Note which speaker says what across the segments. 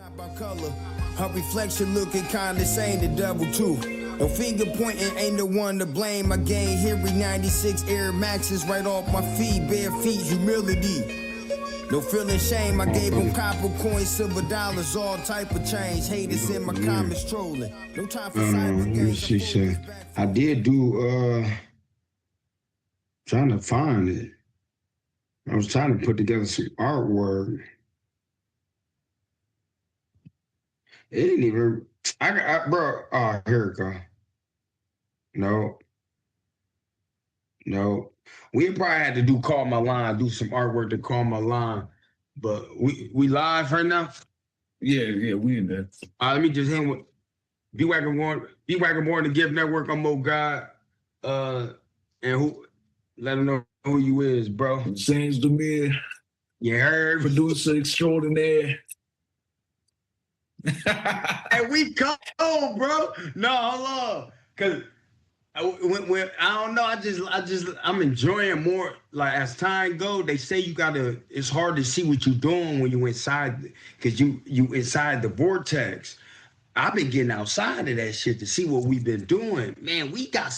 Speaker 1: Not by color, her reflection looking kinda same, the devil too. No finger pointing, ain't the one to blame. I gained hearing 96 Air Maxes right off my feet, bare feet, humility. No feeling shame, I gave them copper coins, silver dollars, all type of change. Haters in my comments trolling. No time for cyber games.
Speaker 2: I did do, trying to find it. I was trying to put together some artwork. It didn't even, bro, here it go. No. We probably had to do Call My Line, do some artwork to Call My Line. But we live right now?
Speaker 3: Yeah, we in there.
Speaker 2: Let me just hit with BWAGN Born, the Gift Network, therealmogod. And let them know who you is, bro.
Speaker 3: Sandz Damir.
Speaker 2: You heard?
Speaker 3: Producer extraordinaire.
Speaker 2: And we cold, bro. No, hold on. Cause when I don't know, I'm enjoying more. Like as time go, they say it's hard to see what you're doing when you inside, cause you inside the vortex. I've been getting outside of that shit to see what we've been doing. Man, we got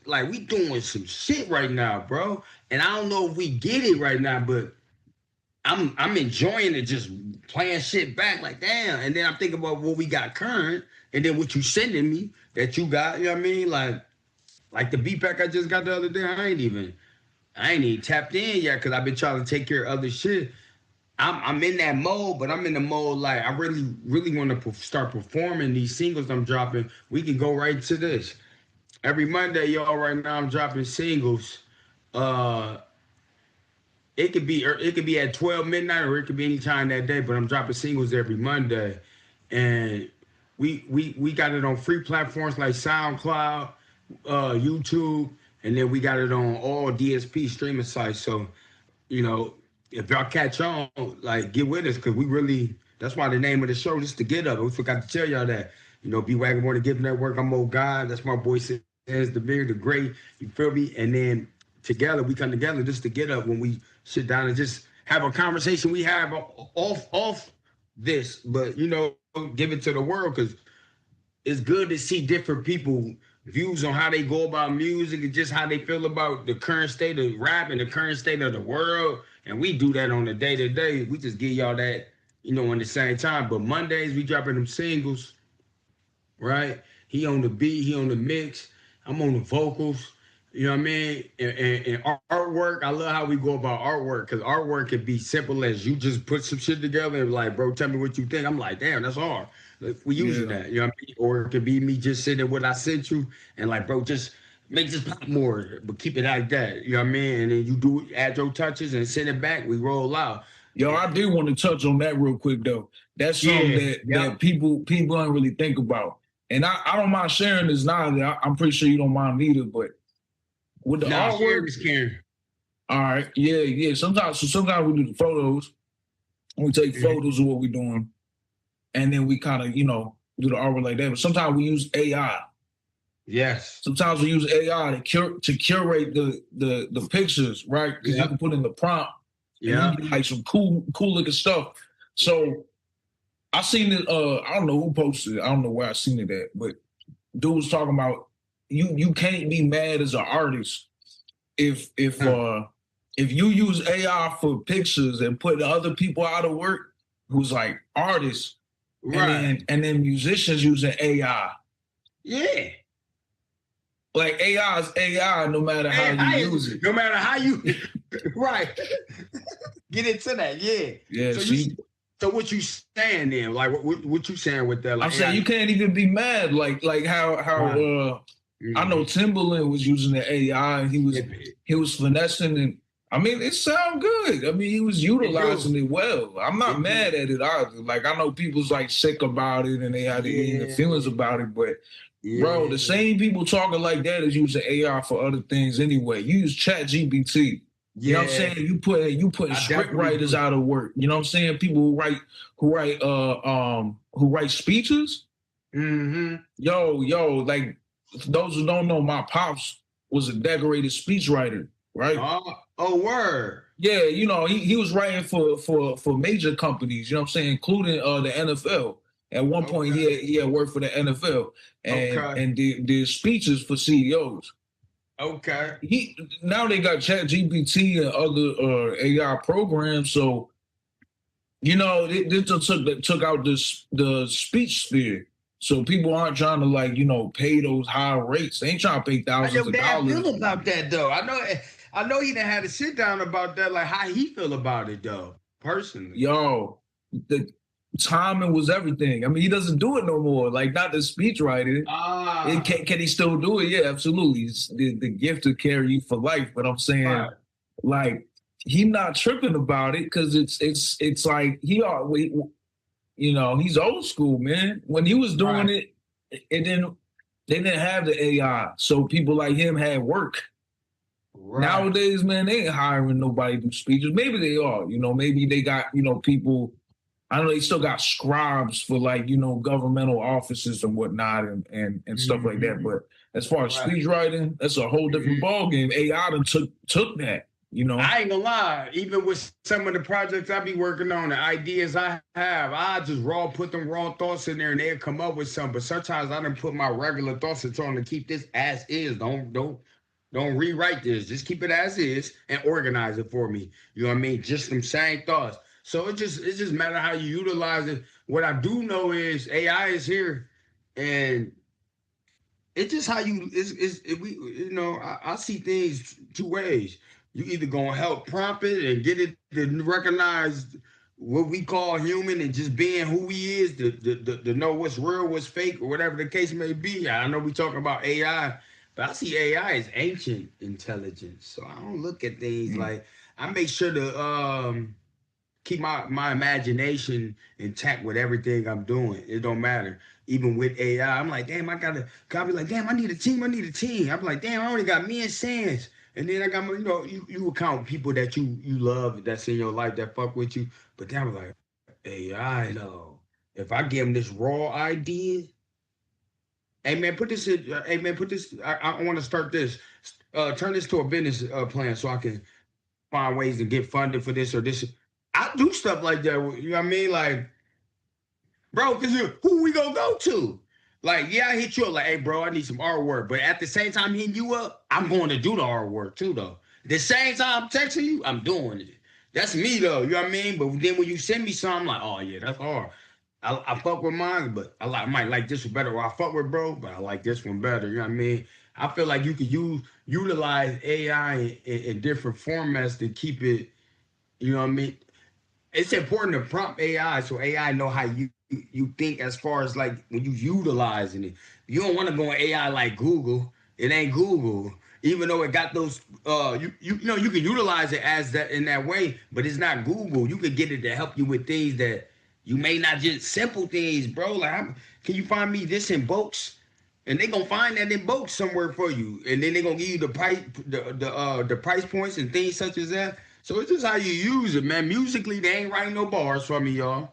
Speaker 2: we doing some shit right now, bro. And I don't know if we get it right now, but I'm enjoying it, just playing shit back like damn. And then I'm thinking about what we got current, and then what you sending me that you got, you know what I mean? Like the beat pack I just got the other day, I ain't even tapped in yet because I've been trying to take care of other shit. I'm in that mode, but I'm in the mode like I really want to start performing these singles I'm dropping. We can go right to this. Every Monday, y'all, right now I'm dropping singles. It could be at 12 midnight or it could be any time that day, but I'm dropping singles every Monday. And we got it on free platforms like SoundCloud, YouTube, and then we got it on all DSP streaming sites. So, you know, if y'all catch on, like, get with us, because that's why the name of the show is The Get Up. We forgot to tell y'all that. You know, BWAGN Born, the Gift Network, I'm thealmogod. That's my boy Sandz Damir, the Great. You feel me? And then together, we come together just to get up when we sit down and just have a conversation we have off this, but, you know, give it to the world, because it's good to see different people views on how they go about music and just how they feel about the current state of rap and the current state of the world. And we do that on a day-to-day. We just give y'all that, you know, in the same time. But Mondays, we dropping them singles, right? He on the beat, he on the mix. I'm on the vocals, you know what I mean? And artwork, I love how we go about artwork, because artwork can be simple as you just put some shit together and like, bro, tell me what you think. I'm like, damn, that's hard. We using that, you know what I mean? Or it could be me just sitting there what I sent you and like, bro, just make this pop more, but keep it like that, you know what I mean? And then you add your touches and send it back, we roll out.
Speaker 3: Yo, I did want to touch on that real quick though. That's something that people don't really think about. And I don't mind sharing this now. I'm pretty sure you don't mind either, but with the artwork, all right, yeah. Sometimes we do the photos. We take photos of what we're doing, and then we kind of, you know, do the artwork like that. But sometimes we use AI.
Speaker 2: Yes.
Speaker 3: Sometimes we use AI to curate the pictures, right? Because you can put in the prompt. Yeah. Like some cool looking stuff. So I seen it. I don't know who posted it. I don't know where I seen it at, but dude was talking about you can't be mad as an artist if you use AI for pictures and put other people out of work who's like artists, right? And then musicians using AI.
Speaker 2: Yeah.
Speaker 3: Like AI is AI no matter how you use it.
Speaker 2: No matter how you right. Get into that, yeah.
Speaker 3: Yeah.
Speaker 2: So what you saying then? Like what you saying with that? Like,
Speaker 3: I'm saying you can't even be mad. Like how I know Timberland was using the AI and he was finessing, and I mean it sounded good. I mean he was utilizing it well. I'm not mad at it either. Like I know people's like sick about it and they had the feelings about it, but bro, the same people talking like that is using AI for other things anyway. You use ChatGPT. You know what I'm saying? You putting script writers out of work. You know what I'm saying? People who write speeches.
Speaker 2: Mm-hmm.
Speaker 3: Yo, like those who don't know, my pops was a decorated speechwriter, right?
Speaker 2: Oh, word.
Speaker 3: Yeah, you know, he was writing for major companies, you know what I'm saying, including the NFL. At one point he had worked for the NFL and did speeches for CEOs.
Speaker 2: Okay.
Speaker 3: Now they got ChatGPT and other AI programs, so you know, this took out the speech sphere. So people aren't trying to, like, you know, pay those high rates. They ain't trying to pay thousands of dollars.
Speaker 2: Feel about that though. I know he done had to sit down about that, like how he feel about it though, personally.
Speaker 3: Yo, the timing was everything. I mean, he doesn't do it no more. Like, not the speech writing. Can he still do it? Yeah, absolutely. It's the gift to carry you for life. But I'm saying, like, he not tripping about it because it's like he always, you know, he's old school, man. When he was doing it, they didn't have the AI, so people like him had work. Nowadays, man, they ain't hiring nobody to do speeches. Maybe they are, you know, maybe they got, you know, people, I don't know, they still got scribes for, like, you know, governmental offices and whatnot and stuff like that. But as far as speech writing, that's a whole different ballgame. AI done took that. You know,
Speaker 2: I ain't gonna lie. Even with some of the projects I be working on, the ideas I have, I just put them raw thoughts in there, and they'll come up with some. But sometimes I done put my regular thoughts and trying to keep this as is. Don't rewrite this. Just keep it as is and organize it for me. You know what I mean? Just some same thoughts. So it just matter how you utilize it. What I do know is AI is here, and it's just how you I see things two ways. You either gonna help prompt it and get it to recognize what we call human and just being who he is, to know what's real, what's fake, or whatever the case may be. I know we talking about AI, but I see AI as ancient intelligence. So I don't look at things like, I make sure to keep my imagination intact with everything I'm doing. It don't matter. Even with AI, I'm like, damn, I be like, damn, I need a team. I'm like, damn, I only got me and Sandz. And then I got my, you know, you account people that you love, that's in your life, that fuck with you. But then I'm like, AI, though. If I give them this raw idea, hey man, put this in, I want to start this. Turn this to a business plan so I can find ways to get funded for this or this. I do stuff like that. You know what I mean? Like, bro, because who we gonna go to? Like, yeah, I hit you up like, hey, bro, I need some artwork. But at the same time hitting you up, I'm going to do the artwork too, though. The same time I'm texting you, I'm doing it. That's me, though. You know what I mean? But then when you send me something, I'm like, oh, yeah, that's hard. I fuck with mine, but I might like this one better. Or I fuck with bro, but I like this one better. You know what I mean? I feel like you could utilize AI in different formats to keep it, you know what I mean? It's important to prompt AI so AI know how you think as far as like when you utilizing it. You don't want to go on AI like Google. It ain't Google. Even though it got those, you know, you can utilize it as that in that way, but it's not Google. You could get it to help you with things that you may not, just simple things, bro. Like, can you find me this in Boats? And they gonna find that in Boats somewhere for you, and then they gonna give you the price, the price points and things such as that. So it's just how you use it, man. Musically, they ain't writing no bars for me, y'all.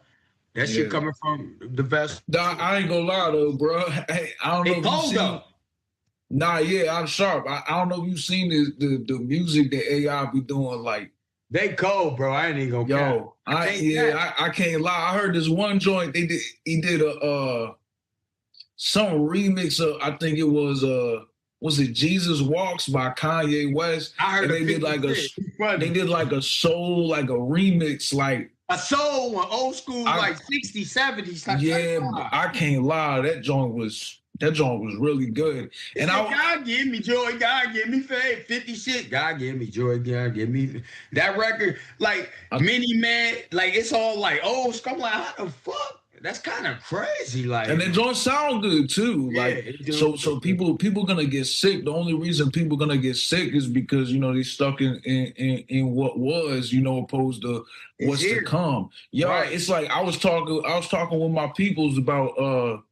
Speaker 2: That shit coming from the best.
Speaker 3: I ain't gonna lie though, bro. I don't know if you seen. Nah, yeah, I'm sharp. I don't know if you seen the music that AI be doing. Like,
Speaker 2: they cold, bro. I ain't even gonna.
Speaker 3: Yo, I can't lie. I heard this one joint he did a some remix of, I think it was it Jesus Walks by Kanye West?
Speaker 2: I heard
Speaker 3: they did like a soul, like a remix, like
Speaker 2: a soul one, old school, like 60s, 70s.
Speaker 3: Yeah, but I can't lie. That joint was really good. And
Speaker 2: God give me joy, God give me faith, 50 shit. God give me joy, God give me that record, like Mini Man, like it's all like old school. I'm like, how the fuck? That's kind of crazy, like.
Speaker 3: And it don't sound good too, like. So people gonna get sick. The only reason people gonna get sick is because, you know, they stuck in what was, you know, opposed to what's to come. Yeah, it's like I was talking with my peoples about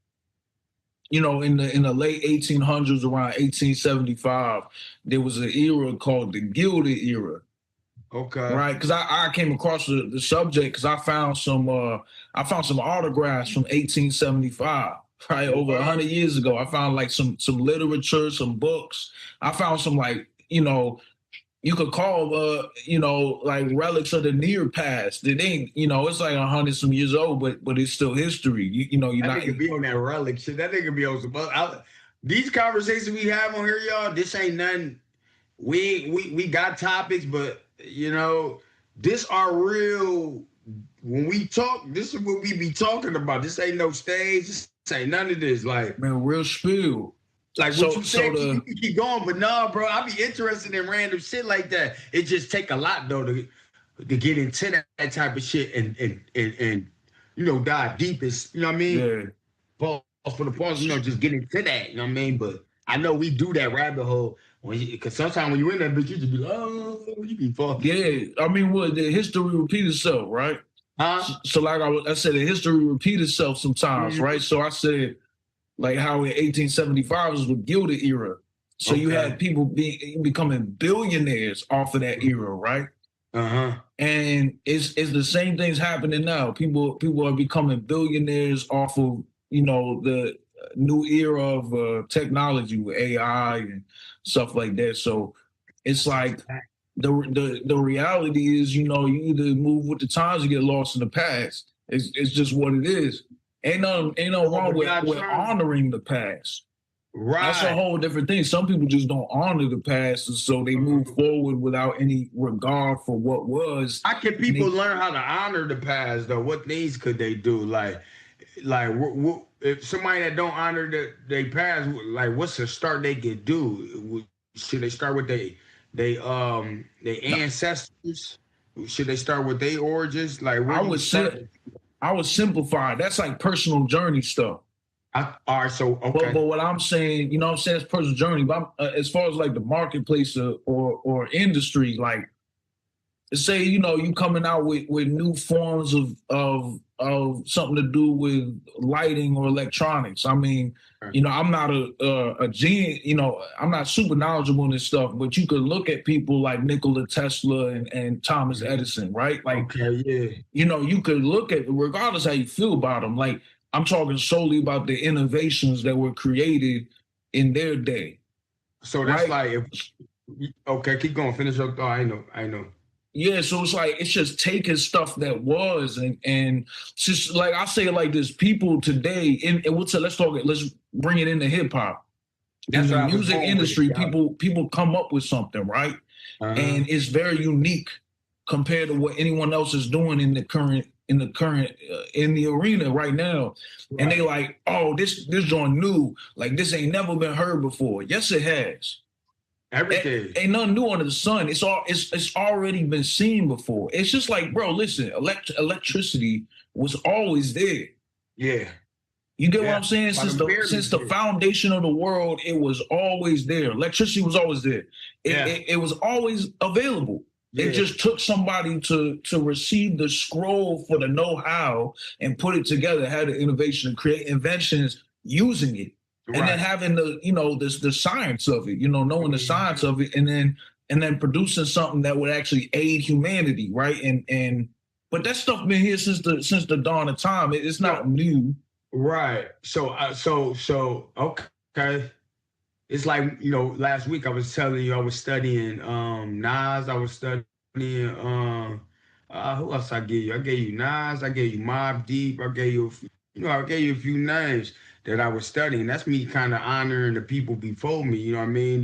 Speaker 3: you know, in the late 1800s, around 1875, there was an era called the Gilded Era.
Speaker 2: Okay.
Speaker 3: Right, because I came across the subject because I found some autographs from 1875, right, over 100 years ago. I found like some literature, some books. I found some, like, you know, you could call, you know, like relics of the near past. It ain't, you know, it's like 100 some years old, but it's still history. You know, you're
Speaker 2: That
Speaker 3: not.
Speaker 2: nigga be on that relic shit. That nigga be on some. These conversations we have on here, y'all. This ain't nothing. We got topics, but you know, this are real. When we talk, this is what we be talking about. This ain't no stage. This ain't none of this. Like,
Speaker 3: Man, real spill.
Speaker 2: like what you said, you can keep going, but no, bro, I be interested in random shit like that. It just take a lot though to get into that type of shit and you know, dive deep is, you know what I mean?
Speaker 3: Yeah.
Speaker 2: Pause for the pause, you know, just get into that, you know what I mean? But I know we do that rabbit hole because sometimes when you in that bitch, you just be like, oh, you be fucking.
Speaker 3: Yeah, I mean, what the history repeats itself, right?
Speaker 2: Huh?
Speaker 3: So like I said, the history repeats itself sometimes, right? So I said, like how in 1875 was the Gilded Era. So you had people becoming billionaires off of that era, right? And it's the same things happening now. People are becoming billionaires off of, you know, the new era of technology with AI and stuff like that. So it's like the reality is, you know, you either move with the times or get lost in the past. It's just what it is. Ain't no wrong with honoring the past.
Speaker 2: Right.
Speaker 3: That's a whole different thing. Some people just don't honor the past, and so they move forward without any regard for what was.
Speaker 2: How can people learn how to honor the past, though? What things could they do? Like if somebody that don't honor their past, like what's the start they could do? Should they start with they ancestors? Should they start with their origins? Like
Speaker 3: I would simplify. That's like personal journey stuff.
Speaker 2: All right, so okay.
Speaker 3: But what I'm saying, you know what I'm saying, it's personal journey. But as far as like the marketplace or industry, like say, you know, you coming out with new forms of something to do with lighting or electronics. I mean, you know, I'm not a genius, you know, I'm not super knowledgeable in this stuff, but you could look at people like Nikola Tesla and Thomas Edison, right? Like, you know, you could look at, regardless how you feel about them, like, I'm talking solely about the innovations that were created in their day.
Speaker 2: So that's right? Okay, keep going, finish up. Oh, I know.
Speaker 3: Yeah, so it's like, it's just taking stuff that was and just like, I say it like this, people today, let's bring it into hip hop. In the music industry, people come up with something, right? And it's very unique compared to what anyone else is doing in the arena right now. And they like, oh, this joint new, like this ain't never been heard before. Yes, it has.
Speaker 2: Everything.
Speaker 3: Ain't nothing new under the sun. It's already been seen before. It's just like, bro, listen, electricity was always there.
Speaker 2: Yeah.
Speaker 3: You get what I'm saying? Since the foundation of the world, it was always there. Electricity was always there. It was always available. Yeah. It just took somebody to receive the scroll for the know-how and put it together, have the innovation and create inventions using it. Right. And then having the science of it, you know, knowing the science of it, and then producing something that would actually aid humanity, right? But that stuff been here since the dawn of time. It's not new,
Speaker 2: right? So okay. It's like, you know, last week I was telling you I was studying Nas. I was studying who else I gave you? I gave you Nas. I gave you Mobb Deep. I gave you a few names that I was studying. That's me kind of honoring the people before me, you know what I mean?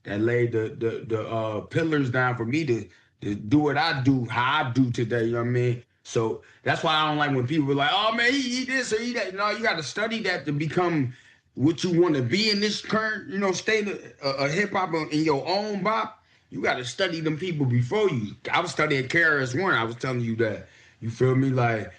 Speaker 2: That laid the pillars down for me to do what I do, how I do today, you know what I mean? So that's why I don't like when people are like, oh man, he this or he that. No, you got to study that to become what you want to be in this current, you know, state of hip hop in your own bop. You got to study them people before you. I was studying KRS-One. I was telling you that. You feel me? Like,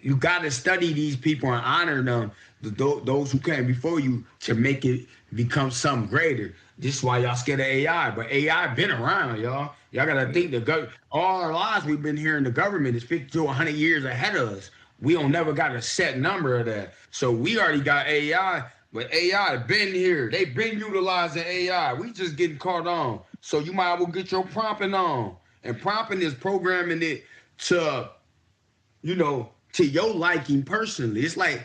Speaker 2: you got to study these people and honor them, those who came before you, to make it become something greater. This is why y'all scared of AI, but AI been around, y'all. Y'all got to think all our lives we've been hearing the government is 50 to 100 years ahead of us. We don't never got a set number of that. So we already got AI, but AI been here. They been utilizing AI. We just getting caught on. So you might as well get your prompting on. And prompting is programming it to, you know, to your liking personally. It's like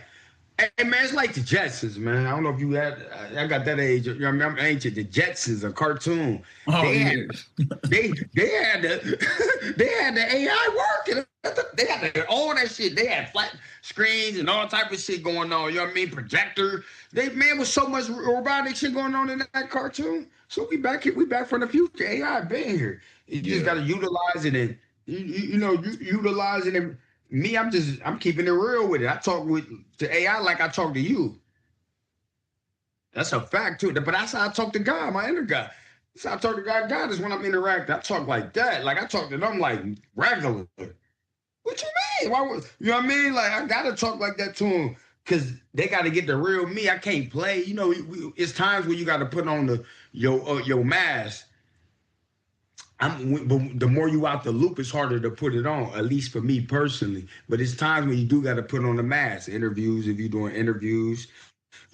Speaker 2: Hey man, it's like the Jetsons, man. I don't know if you had. I got that age. You remember ancient the Jetsons, a cartoon.
Speaker 3: Oh,
Speaker 2: they
Speaker 3: yeah.
Speaker 2: had, they had the AI working. They had all that shit. They had flat screens and all type of shit going on. You know what I mean? Projector. Was so much robotic shit going on in that cartoon. So we back here. We back from the future. AI been here. You just got to utilize it and utilize it and. Me, I'm keeping it real with it. I talk to AI like I talk to you. That's a fact too. But that's how I talk to God, my inner God. That's how I talk to God. God is when I'm interacting. I talk like that. Like I talk to them like regular. What you mean? You know what I mean? Like I gotta talk like that to them because they gotta get the real me. I can't play. You know, it's times where you gotta put on your mask. But the more you out the loop, it's harder to put it on, at least for me personally. But it's times when you do got to put on the mask. Interviews, if you're doing interviews,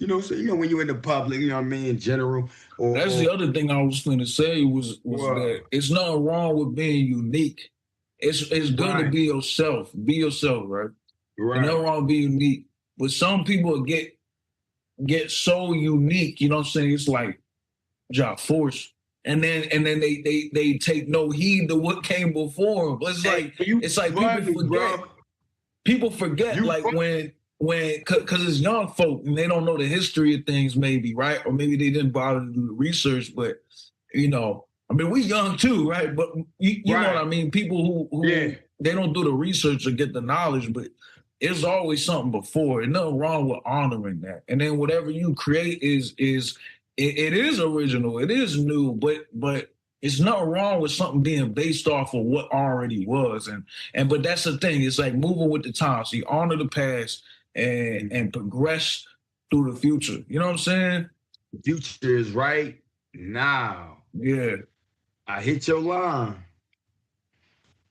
Speaker 2: so when you're in the public, you know what I mean, in general.
Speaker 3: That's the other thing I was going to say was that it's nothing wrong with being unique. It's good to be yourself. Be yourself, right? Right. There's nothing wrong with being unique. But some people get so unique, you know what I'm saying? It's like job force. And then they take no heed to what came before them. It's like people forget. People forget like when because it's young folk and they don't know the history of things maybe, right? Or maybe they didn't bother to do the research, but I mean we young too, right? But you know what I mean? People who they don't do the research or get the knowledge, but there's always something before. And nothing wrong with honoring that. And then whatever you create it is original, it is new, but it's nothing wrong with something being based off of what already was. But that's the thing, it's like moving with the times. So you honor the past and progress through the future. You know what I'm saying?
Speaker 2: The future is right now.
Speaker 3: Yeah.
Speaker 2: I hit your line.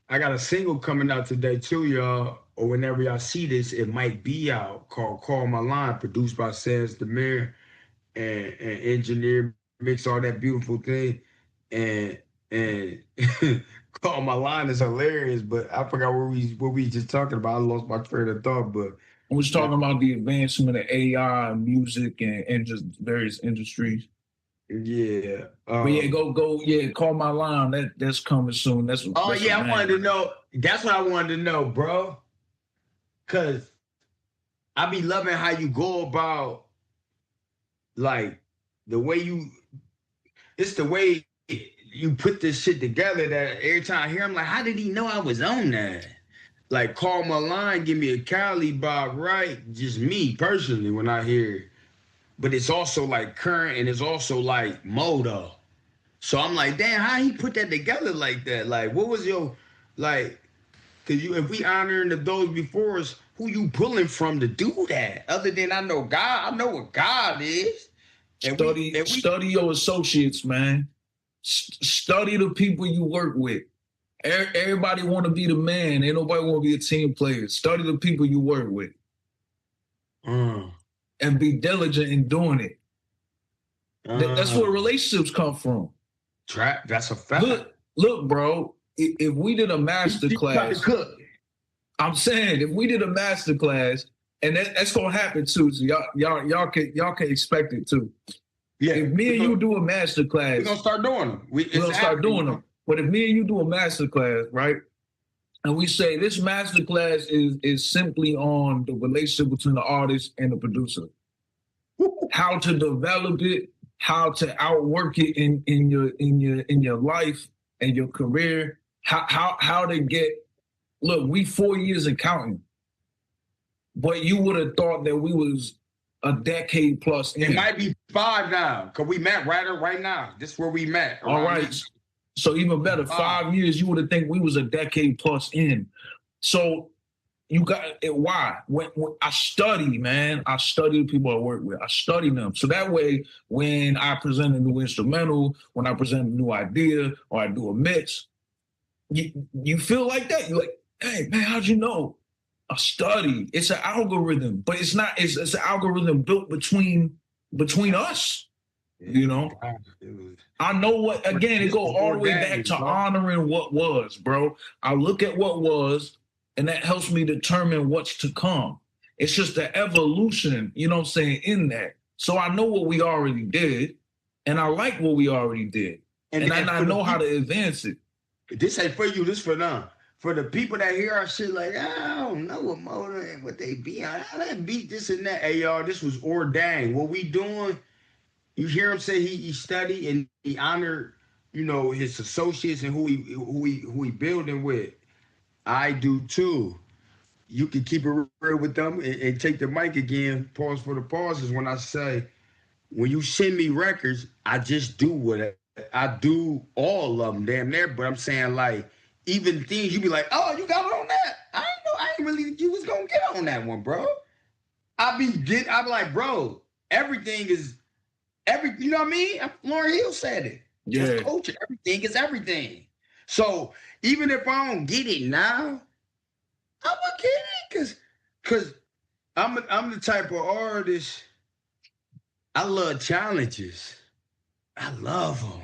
Speaker 2: I got a single coming out today too, y'all. Or whenever y'all see this, it might be out, called Call My Line, produced by Sandz, Damir. And engineer, mix all that beautiful thing, and Call My Line is hilarious, but I forgot what we just talking about. I lost my train of thought, but
Speaker 3: I was talking about the advancement of AI, music, and just various industries.
Speaker 2: Yeah.
Speaker 3: Call My Line. That's coming soon. That's
Speaker 2: I wanted to know. That's what I wanted to know, bro. Cause I be loving how you go about. Like the way it's the way you put this shit together that every time I hear him, like, how did he know I was on that? Like, Call My Line, give me a Cali Bob, right? Just me personally when I hear it. But it's also like current and it's also like modo. So I'm like, damn, how he put that together like that? Like, what was your, like, because if we honoring those before us, who you pulling from to do that? Other than I know God, I know what God is. And
Speaker 3: study your associates, man. Study the people you work with. Everybody want to be the man. Ain't nobody want to be a team player. Study the people you work with. And be diligent in doing it. That's where relationships come from.
Speaker 2: That's a fact.
Speaker 3: Look, bro, if we did a master class, I'm saying if we did a master class, and that's gonna happen too. So y'all can expect it too. Yeah. If me and you do a master class,
Speaker 2: we're gonna start doing them.
Speaker 3: We're gonna start doing them. But if me and you do a master class, right? And we say this master class is simply on the relationship between the artist and the producer. How to develop it, how to outwork it in your life and your career, how to get. Look, we 4 years and counting, but you would have thought that we was a decade plus in.
Speaker 2: It might be 5 now, because we met right now. This is where we met.
Speaker 3: All right. So even better, 5 years, you would have think we was a decade plus in. So you got it. Why? When I study, man, I study the people I work with. I study them. So that way, when I present a new instrumental, when I present a new idea, or I do a mix, you feel like that. You're like, hey, man, how'd you know? I study. It's an algorithm, but it's not. It's an algorithm built between us. You know, I know what. Again, it go all the way back to honoring what was, bro. I look at what was, and that helps me determine what's to come. It's just the evolution, you know what I'm saying, in that. So I know what we already did, and I like what we already did. And I know how to advance it.
Speaker 2: This ain't for you, this for them. For the people that hear our shit like, I don't know what motor and what they be on. How they beat this and that. Hey, y'all, this was ordained. What we doing, you hear him say he studied and he honored, you know, his associates and who he building with. I do too. You can keep it real with them and take the mic again. Pause for the pauses when I say, when you send me records, I just do what I do all of them damn near. But I'm saying like, even things you be like, oh, you got it on that. I ain't really think you was gonna get on that one, bro. I be like, bro, everything is you know what I mean? Lauryn Hill said it.
Speaker 3: Yeah.
Speaker 2: Just culture, everything is everything. So even if I don't get it now, I'm gonna get it cause I'm the type of artist. I love challenges. I love them.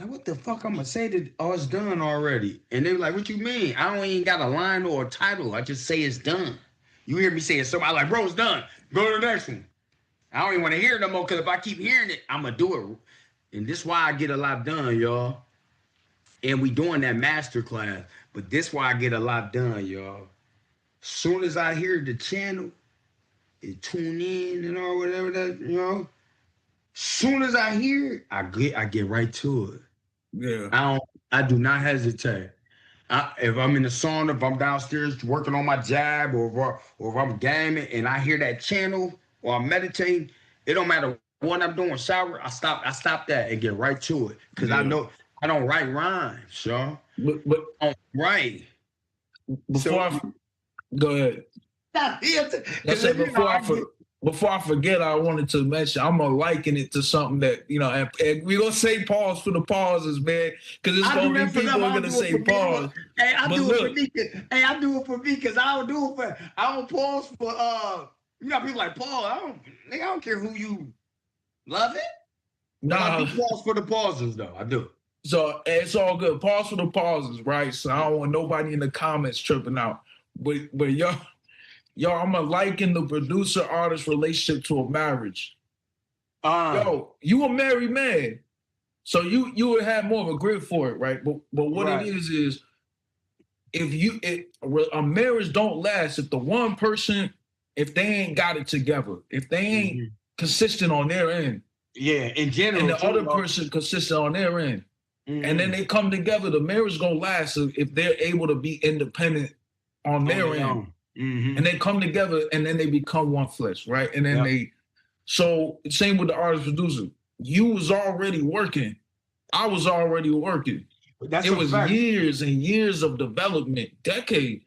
Speaker 2: Like, what the fuck I'm gonna say that it's done already? And they were like, what you mean? I don't even got a line or a title. I just say it's done. You hear me saying something, I like, bro, it's done. Go to the next one. I don't even want to hear it no more, because if I keep hearing it, I'm gonna do it. And this is why I get a lot done, y'all. And we doing that master class. But this why I get a lot done, y'all. Soon as I hear the channel, and tune in and all whatever that, you know. Soon as I hear it, I get right to it.
Speaker 3: Yeah.
Speaker 2: I do not hesitate. If I'm in the sauna, if I'm downstairs working on my jab, or if I'm gaming and I hear that channel or I'm meditating, it don't matter what I'm doing, shower, I stop that and get right to it. Because I know I don't write rhymes, y'all.
Speaker 3: But
Speaker 2: I don't write.
Speaker 3: Go ahead. Before I forget, I wanted to mention, I'm gonna liken it to something that, you know, and we're gonna say pause for the pauses, man, because it's gonna be people are gonna say pause.
Speaker 2: Hey, I do it for me because I don't pause for you know, people like Paul. I don't care who you love it.
Speaker 3: No,
Speaker 2: I do pause for the pauses though. I do.
Speaker 3: So it's all good. Pause for the pauses, right? So I don't want nobody in the comments tripping out. But y'all, I'm gonna liken the producer-artist relationship to a marriage. Yo, you a married man, so you would have more of a grip for it, right? But what it is if a marriage don't last if the one person, if they ain't got it together, if they ain't consistent on their end.
Speaker 2: Yeah, in general.
Speaker 3: And the other person consistent on their end. And then they come together, the marriage gonna last if they're able to be independent on their end. And they come together and then they become one flesh, right? And then so same with the artist producer. You was already working. I was already working. It was years and years of development, decades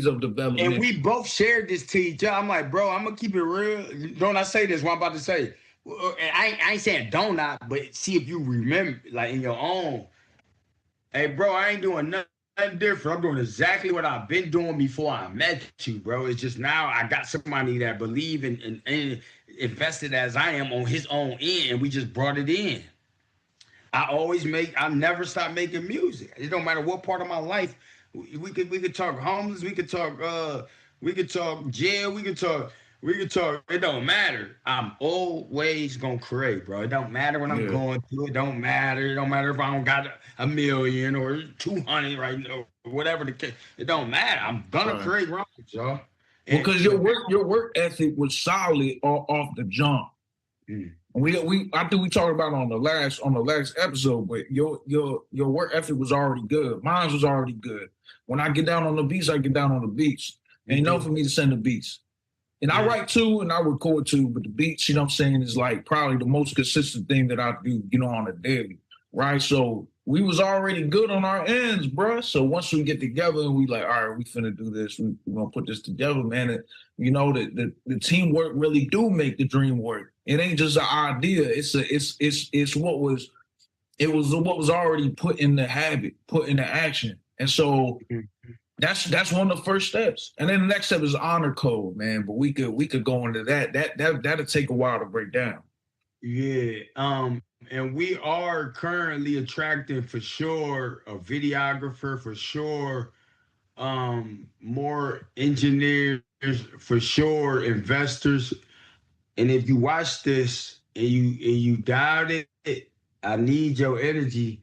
Speaker 3: of development.
Speaker 2: And we both shared this to each other. I'm like, bro, I'm gonna keep it real. Don't I say this? What I'm about to say. I ain't saying don't not, but see if you remember, like in your own. Hey, bro, I ain't doing nothing different. I'm doing exactly what I've been doing before I met you, bro. It's just now I got somebody that believe and invested as I am on his own end, and we just brought it in. I never stop making music. It don't matter what part of my life. We could talk homeless, we could talk jail, we could talk, it don't matter. I'm always gonna create, bro. It don't matter when I'm going through, it don't matter. It don't matter if I don't got a million or 200 right now, or whatever the case. It don't matter. I'm gonna create rhymes, y'all.
Speaker 3: Because your work ethic was solid off the jump. I think we talked about it on the last episode, but your work ethic was already good. Mine was already good. When I get down on the beats, I get down on the beats. Ain't enough for me to send the beats. And I write too, and I record too, but the beats, you know what I'm saying, is like probably the most consistent thing that I do, you know, on a daily, right? So we was already good on our ends, bro. So once we get together and we like, all right, we finna do this, we gonna put this together, man. And, you know, the teamwork really do make the dream work. It ain't just an idea. It's what was already put in the habit, put into action. And so that's one of the first steps. And then the next step is honor code, man. But we could go into that. That'll take a while to break down.
Speaker 2: Yeah. And we are currently attracting for sure a videographer, for sure more engineers for sure, investors. And if you watch this and you doubt it, I need your energy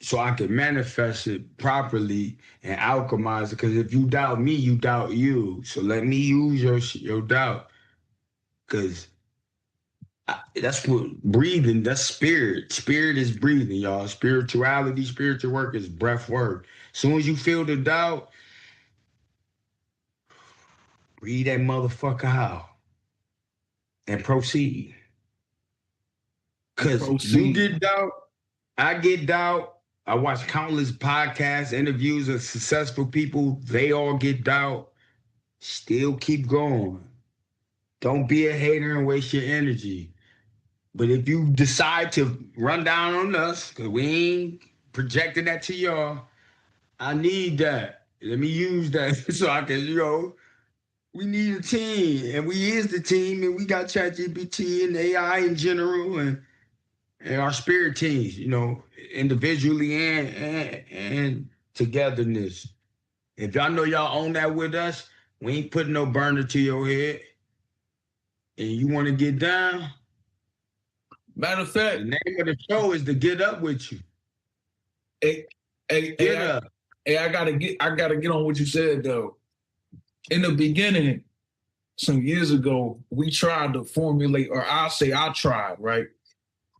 Speaker 2: so I can manifest it properly and alchemize it. Because if you doubt me, you doubt you. So let me use your doubt. Because that's what breathing, that's spirit. Spirit is breathing, y'all. Spirituality, spiritual work is breath work. As soon as you feel the doubt, breathe that motherfucker out and proceed. Because you get doubt, I get doubt. I watch countless podcasts, interviews of successful people. They all get doubt. Still keep going. Don't be a hater and waste your energy. But if you decide to run down on us, because we ain't projecting that to y'all, I need that. Let me use that so I can, we need a team. And we is the team, and we got ChatGPT and AI in general and our spirit teams, individually and togetherness. If y'all know y'all own that with us, we ain't putting no burner to your head. And you want to get down?
Speaker 3: Matter of fact,
Speaker 2: the name of the show is to get up with you.
Speaker 3: Get up. I gotta get on what you said though. In the beginning, some years ago, we tried to formulate, or I tried, right?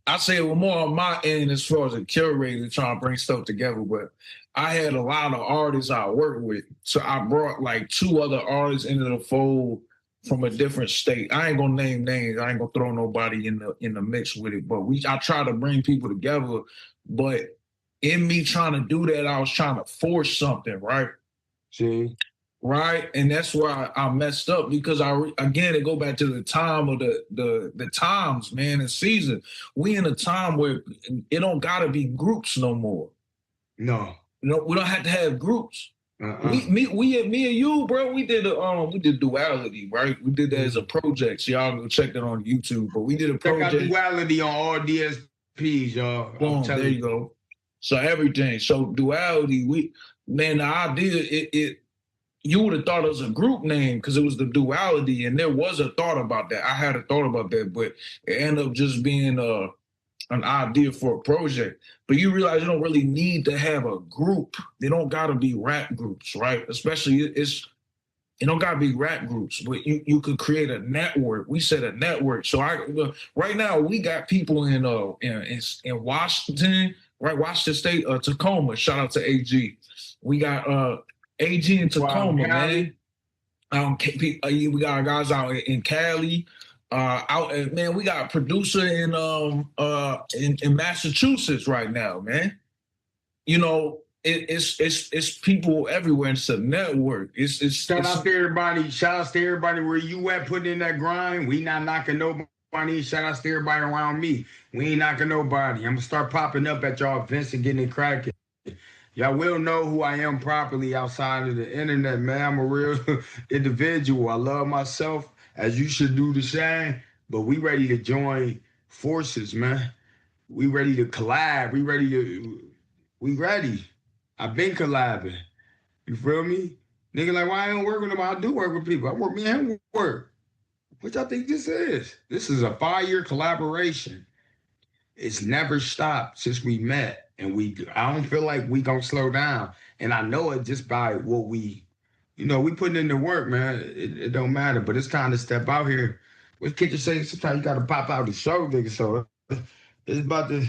Speaker 3: I say it was more on my end as far as a curator trying to bring stuff together, but I had a lot of artists I worked with. So I brought like 2 other artists into the fold from a different state. I ain't gonna name names. I ain't gonna throw nobody in the mix with it. But I try to bring people together. But in me trying to do that, I was trying to force something, right?
Speaker 2: See?
Speaker 3: Right, and that's why I messed up, because again it go back to the time of the times, man, and season. We in a time where it don't gotta be groups no more.
Speaker 2: No,
Speaker 3: we don't have to have groups. Me and you, bro, we did duality, right? We did that as a project. So y'all go check that on YouTube. But we did a project.
Speaker 2: Check out duality on all DSPs, y'all.
Speaker 3: Boom, there you go. So everything. So duality, the idea it you would have thought it was a group name because it was the duality, and there was a thought about that. I had a thought about that, but it ended up just being an idea for a project. But you realize you don't really need to have a group. They don't got to be rap groups, right? Especially it don't got to be rap groups, but you could create a network. We said a network. So right now we got people in Washington, right? Washington State, Tacoma. Shout out to AG. We got AG in Tacoma, man. We got guys out in Cali. We got a producer in Massachusetts right now, man. It's people everywhere. It's a network.
Speaker 2: Shout out to everybody. Shout out to everybody where you at putting in that grind. We not knocking nobody. Shout out to everybody around me. We ain't knocking nobody. I'm gonna start popping up at y'all events and getting it cracking. Y'all will know who I am properly outside of the internet, man. I'm a real individual. I love myself, as you should do the same. But we ready to join forces, man. We ready to collab. We ready. I've been collabing. You feel me? Nigga, like, why I don't work with them? I do work with people. I work, me and him work. What y'all think this is? This is a 5-year collaboration. It's never stopped since we met. And I don't feel like we gonna slow down. And I know it just by what we putting in the work, man. It don't matter, but it's time to step out here. What kid you say? Sometimes you gotta pop out the show, nigga. So it's about to.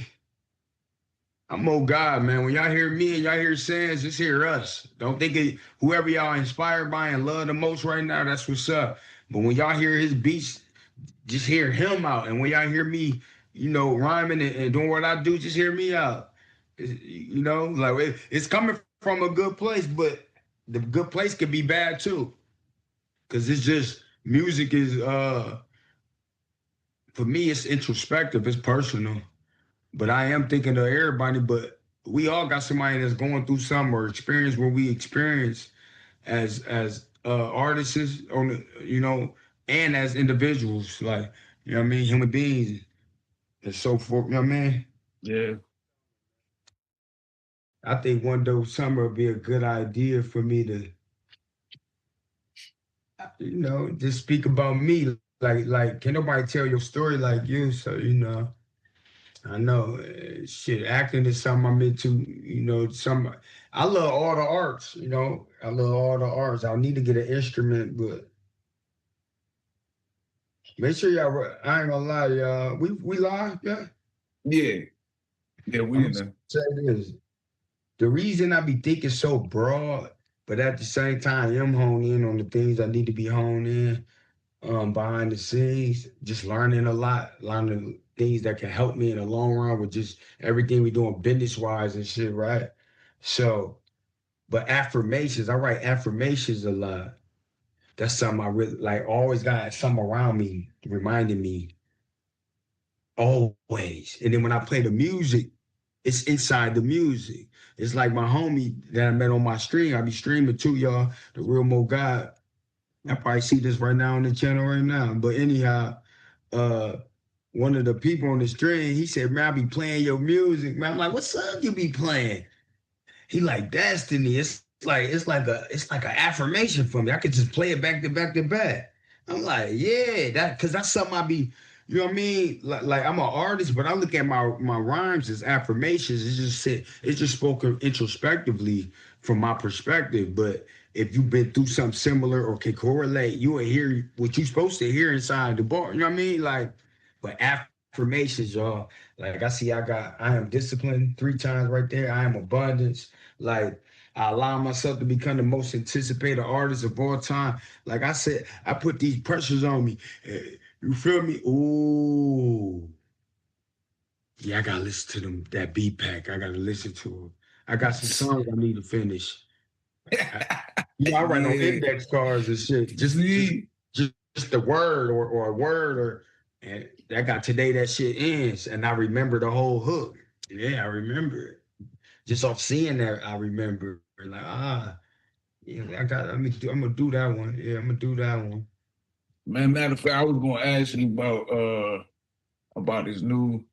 Speaker 2: I'm God, man. When y'all hear me and y'all hear Sandz, just hear us. Don't think it, whoever y'all inspired by and love the most right now, that's what's up. But when y'all hear his beats, just hear him out. And when y'all hear me, rhyming and doing what I do, just hear me out. It's coming from a good place, but the good place could be bad too. Cause it's just music is for me, it's introspective, it's personal. But I am thinking of everybody, but we all got somebody that's going through something or experience what we experience as artists on and as individuals, like, human beings and so forth, you know what I mean?
Speaker 3: Yeah.
Speaker 2: I think one day summer would be a good idea for me to, just speak about me. Like, can nobody tell your story like you? So, I know shit, acting is something I'm into, I love all the arts, I love all the arts. I need to get an instrument, but make sure y'all, I ain't gonna lie, y'all. We live, yeah?
Speaker 3: Yeah. Yeah, we
Speaker 2: I'm
Speaker 3: in
Speaker 2: gonna
Speaker 3: there.
Speaker 2: say this. The reason I be thinking so broad, but at the same time, I'm honed in on the things I need to be honed in, behind the scenes, just learning a lot, learning things that can help me in the long run with just everything we doing business wise and shit, right? So, but affirmations, I write affirmations a lot. That's something I really like. Always got something around me reminding me always. And then when I play the music, it's inside the music. It's like my homie that I met on my stream. I be streaming too, y'all. The Real Mo God. I probably see this right now on the channel right now. But anyhow, uh, one of the people on the stream, he said, "Man, I be playing your music." Man, I'm like, "What song you be playing?" He like Destiny. It's like an affirmation for me. I could just play it back to back to back. I'm like, yeah, because that's something I be, you know what I mean? Like I'm an artist, but I look at my rhymes as affirmations. It's just spoken introspectively from my perspective. But if you've been through something similar or can correlate, you will hear what you're supposed to hear inside the bar. You know what I mean? Like, but affirmations, y'all. Like I am disciplined 3 times right there. I am abundance. Like I allow myself to become the most anticipated artist of all time. Like I said, I put these pressures on me. You feel me? Ooh. Yeah, I gotta listen to them, that beat pack. I gotta listen to them. I got some songs I need to finish. I write on index cards and shit. Just the word or a word and I got today that shit ends and I remember the whole hook. Yeah, I remember it. Just off seeing that, I remember like yeah, I'm gonna do that one. Yeah, I'm gonna do that one.
Speaker 3: Man, matter of fact, I was gonna ask you about this new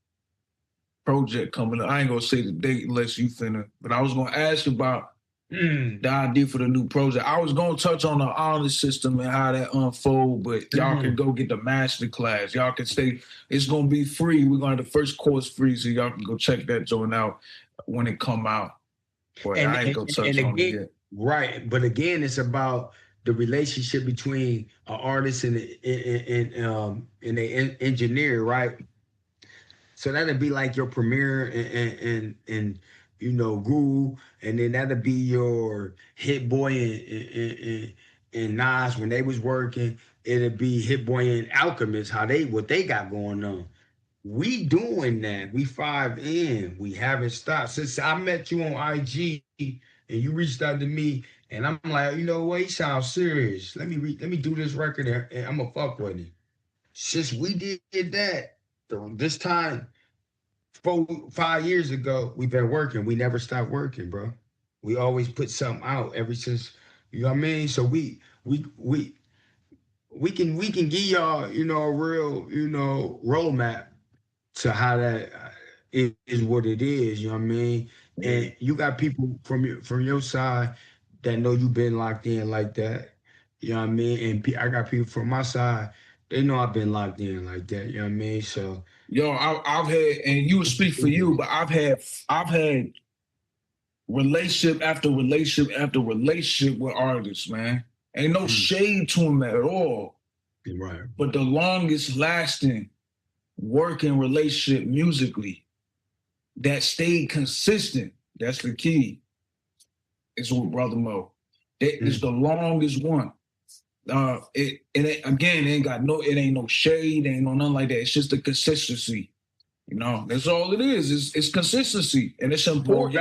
Speaker 3: project coming up. I ain't gonna say the date unless you finna, but I was gonna ask about the idea for the new project. I was gonna touch on the honor system and how that unfold, but y'all can go get the master class. Y'all can stay. It's gonna be free. We're gonna have the first course free, so y'all can go check that joint out when it come out. But I ain't gonna touch on it yet.
Speaker 2: Right, but again, it's about the relationship between an artist and an engineer, right? So that'd be like your Premiere and Guru, and then that'd be your Hit Boy and Nas when they was working. It'd be Hit Boy and Alchemist, what they got going on. We doing that. We 5 in. We haven't stopped since I met you on IG and you reached out to me, and I'm like, you know what? He sounds serious. Let me do this record, and I'm gonna fuck with him. Since we did that, this time 5 years ago, we've been working. We never stopped working, bro. We always put something out ever since. You know what I mean? So we can give y'all, a real, roadmap to how that is what it is. You know what I mean? And you got people from your side that know you've been locked in like that. You know what I mean? And I got people from my side. They know I've been locked in like that. You know what I mean? So
Speaker 3: I've had, and you speak for you, but I've had relationship after relationship after relationship with artists, man. Ain't no shade to them at all.
Speaker 2: Right.
Speaker 3: But the longest lasting working relationship musically that stayed consistent, that's the key, is with Brother Mo. That is the longest one. It ain't no shade, ain't no nothing like that. It's just the consistency. That's all it is. It's consistency, and it's important.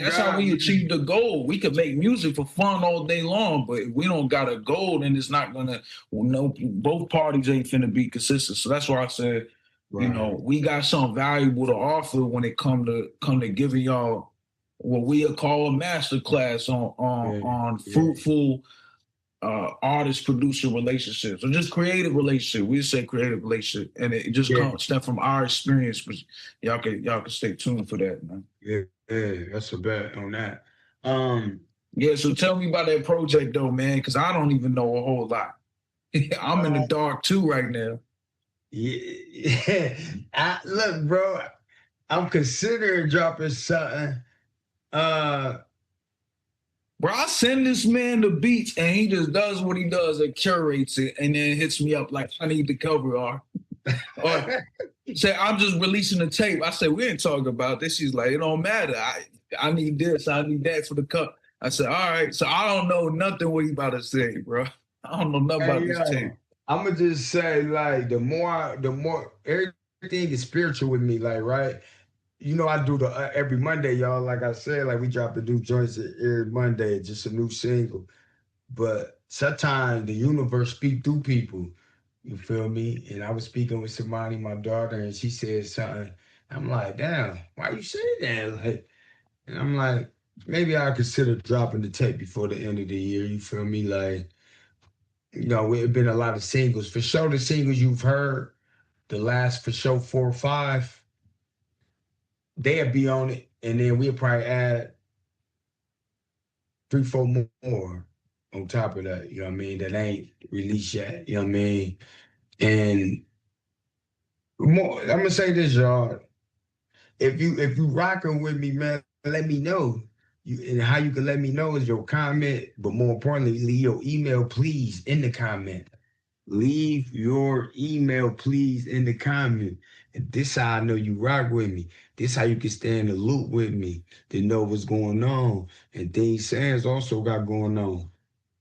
Speaker 3: That's how we achieve the goal. We could make music for fun all day long, but if we don't got a goal, then it's not gonna. Both parties ain't finna be consistent. So that's why I said, we got something valuable to offer when it come to giving y'all what we'll call a master class on fruitful artist-producer relationships, or just creative relationship. We say creative relationship, and it just comes stuff from our experience. But y'all can stay tuned for that, man.
Speaker 2: Yeah, that's a bet on that.
Speaker 3: Yeah, so tell me about that project though, man, because I don't even know a whole lot. I'm in the dark too right now.
Speaker 2: Yeah, look, bro, I'm considering dropping something.
Speaker 3: Bro, I send this man the beats and he just does what he does and curates it and then hits me up like, I need the cover art. Or say, I'm just releasing the tape. I said, we ain't talking about this. He's like, it don't matter. I need this, I need that for the cut. I said, all right. So I don't know nothing what he about to say, bro. I don't know nothing about this tape.
Speaker 2: I'm gonna just say, like, the more everything is spiritual with me, like, right? You know, I do the every Monday, y'all. Like I said, like we drop the new joints every Monday, just a new single. But sometimes the universe speak through people. You feel me? And I was speaking with somebody, my daughter, and she said something. I'm like, damn, why you say that? Like, and I'm like, maybe I consider dropping the tape before the end of the year. You feel me? Like, you know, it's been a lot of singles. For sure, the singles you've heard, the last for sure 4 or 5. They'll be on it, and then we'll probably add 3, 4 more on top of that, you know what I mean, that ain't released yet, you know what I mean? And more, I'm gonna say this, y'all. If you rocking with me, man, let me know. And how you can let me know is your comment, but more importantly, leave your email, please, in the comment. Leave your email, please, in the comment. And this how I know you rock with me. This how you can stay in the loop with me to know what's going on. And things Sandz also got going on.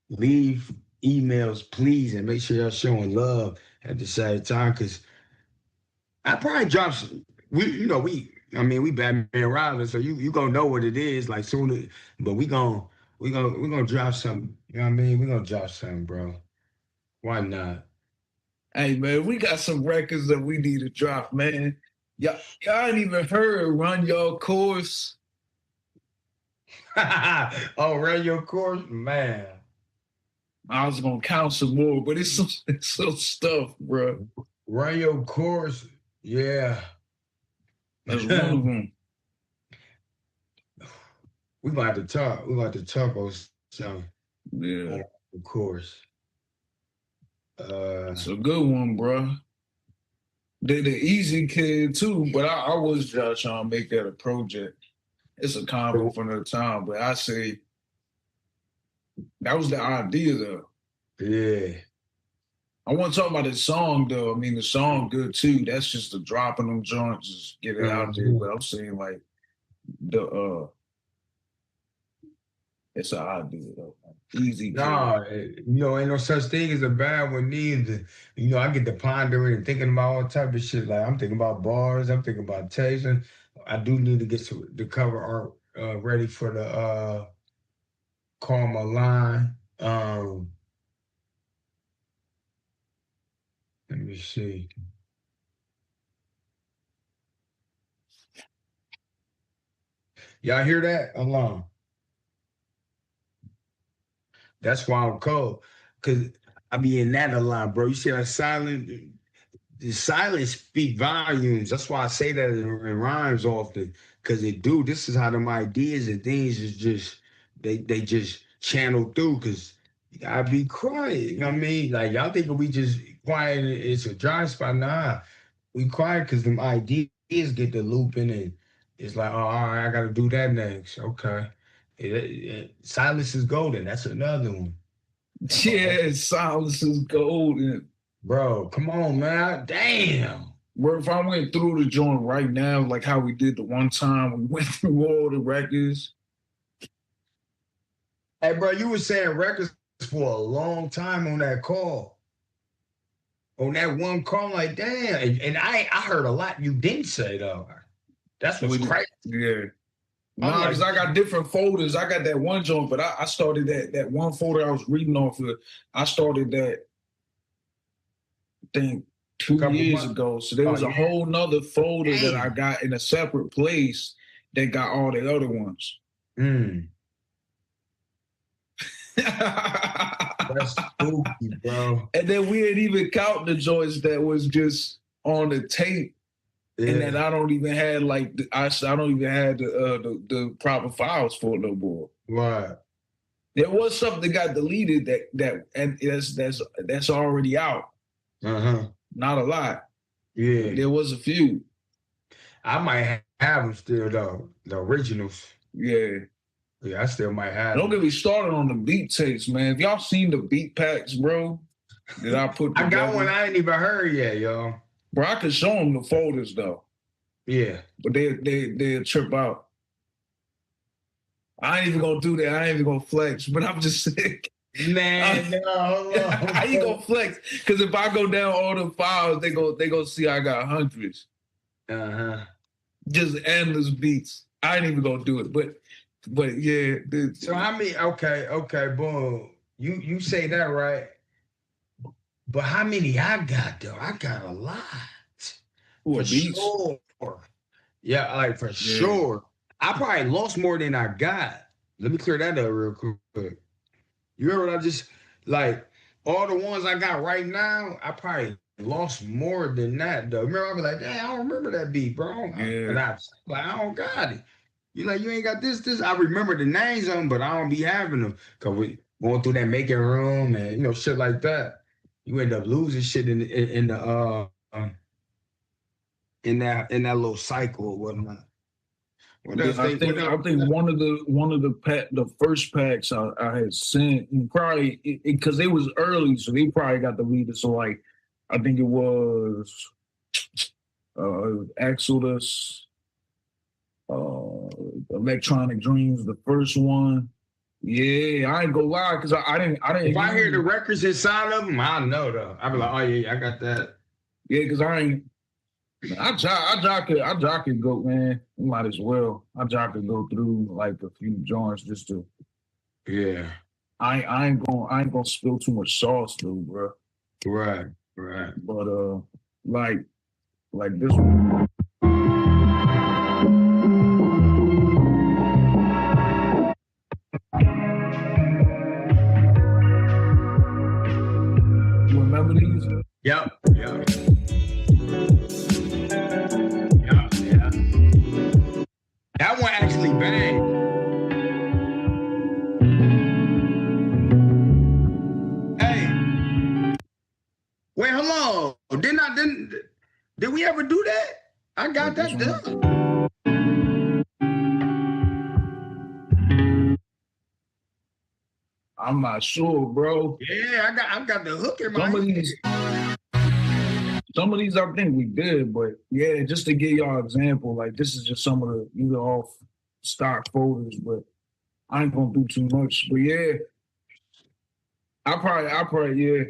Speaker 2: Leave emails, please, and make sure y'all showing love at the same time. Cause I probably drop some, we Batman rivals, so you gonna know what it is like soon. But we gonna drop something. You know what I mean? We gonna drop something, bro. Why not?
Speaker 3: Hey, man, we got some records that we need to drop, man. Y'all ain't even heard Run Your Course.
Speaker 2: Oh, Run Your Course? Man.
Speaker 3: I was going to count some more, but it's some stuff, bro.
Speaker 2: Run Your Course? Yeah.
Speaker 3: That's one of them.
Speaker 2: We about to talk. We about to talk about something.
Speaker 3: Yeah.
Speaker 2: Of course.
Speaker 3: It's a good one, bro. They're the easy kid too, but I was just trying to make that a project. It's a combo from the time, but I say that was the idea though.
Speaker 2: Yeah.
Speaker 3: I want to talk about the song though. I mean, the song good too. That's just the dropping them joints, just get it out there. But I'm saying like it's an idea though. Easy.
Speaker 2: No, you know, ain't no such thing as a bad one neither. You know, I get to pondering and thinking about all type of shit. Like I'm thinking about bars, I'm thinking about tasting. I do need to get the cover art ready for the Call My Line. Let me see. Y'all hear that? Alarm. That's why I'm cold. Cause I be in that a lot, bro. You see that the silence speak volumes. That's why I say that in rhymes often. Cause it do. This is how them ideas and things is just they just channel through. Cause you gotta be quiet. You know what I mean? Like y'all thinking we just quiet. It's a dry spot. Nah, we quiet cause them ideas get the looping and it's like, oh, all right, I gotta do that next. Okay. Silence is golden. That's another one.
Speaker 3: Yeah, silence is golden.
Speaker 2: Bro, come on, man. Damn.
Speaker 3: Bro, if I went through the joint right now, like how we did the one time, we went through all the records.
Speaker 2: Hey, bro, you were saying records for a long time on that call. On that one call, like, damn. And I heard a lot you didn't say, though. That's what's crazy.
Speaker 3: Yeah. Nah, because I got different folders. I got that one joint, but I started that one folder I was reading off of. I started that, I think, 2 years ago. So there was a whole nother folder that I got in a separate place that got all the other ones.
Speaker 2: That's spooky, bro.
Speaker 3: And then we didn't even count the joints that was just on the tape. Yeah. And then I don't even have I don't even have the proper files for it no more.
Speaker 2: Right.
Speaker 3: There was something that got deleted and that's already out. Not a lot.
Speaker 2: Yeah.
Speaker 3: There was a few.
Speaker 2: I might have them still though, the originals.
Speaker 3: Yeah.
Speaker 2: Yeah, I still might have.
Speaker 3: Don't get me started on the beat tapes, man. If y'all seen the beat packs, bro, that I put together,
Speaker 2: I got one I ain't even heard yet, yo.
Speaker 3: Bro, I could show them the folders though.
Speaker 2: Yeah.
Speaker 3: But they trip out. I ain't even gonna do that. I ain't even gonna flex, but I'm just saying.
Speaker 2: Man, no.
Speaker 3: How you gonna flex? Because if I go down all the files, they go see I got hundreds. Just endless beats. I ain't even gonna do it, but yeah.
Speaker 2: So how many? Okay, boom. You say that right? But how many I got though? I got a lot.
Speaker 3: For beats?
Speaker 2: Sure. Yeah, like for sure. I probably lost more than I got. Let me clear that up real quick. You heard what I just, like, all the ones I got right now, I probably lost more than that, though. Remember, I was like, damn, I don't remember that beat, bro.
Speaker 3: Yeah.
Speaker 2: And I was like, I don't got it. You like, you ain't got this. I remember the names of them, but I don't be having them. Because we going through that making room and, you know, shit like that. You end up losing shit in that little cycle or whatnot.
Speaker 3: I think one of the first packs I had sent, probably because it was early, so they probably got the leader. So like, I think it was Exodus, Electronic Dreams, the first one. Yeah, I ain't gonna lie, because I didn't.
Speaker 2: If I hear the records inside of them, I know though. I be like, oh yeah, I got that.
Speaker 3: Yeah, because I jock could go, man. Might as well. I jock could go through like a few joints just to.
Speaker 2: Yeah.
Speaker 3: I ain't gonna spill too much sauce, though, bro.
Speaker 2: Right.
Speaker 3: But like this one. You remember these?
Speaker 2: Yep. That one actually banged. Hey, wait, hold on. Did we ever do that? I got that done.
Speaker 3: I'm not sure, bro.
Speaker 2: Yeah, I got the hook in my
Speaker 3: Some of these I think we did, but yeah, just to give y'all an example, like this is just some of the either off stock folders, but I ain't gonna do too much. But yeah, I probably yeah.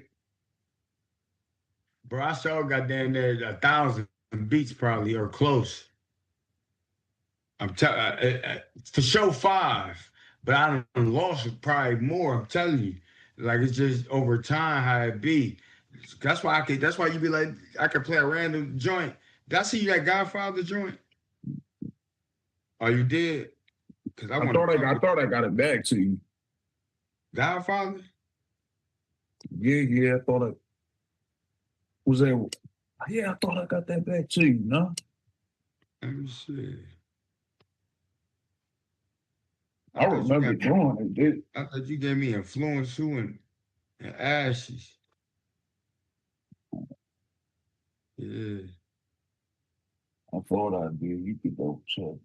Speaker 2: Bro, I sure got down there 1,000 beats probably or close. I'm telling for sure 5, but I done lost probably more. I'm telling you, like it's just over time how it be. That's why you be like, I could play a random joint. Did I see you that Godfather joint? Oh, you did? Because I
Speaker 3: thought I got it back to you.
Speaker 2: Godfather?
Speaker 3: Yeah, I thought it was that. Yeah, I thought I got that back to you, no?
Speaker 2: Let me see.
Speaker 3: I remember doing it, dude.
Speaker 2: I thought you gave me Influence Who and Ashes. Yeah.
Speaker 3: I thought I did. You could go check.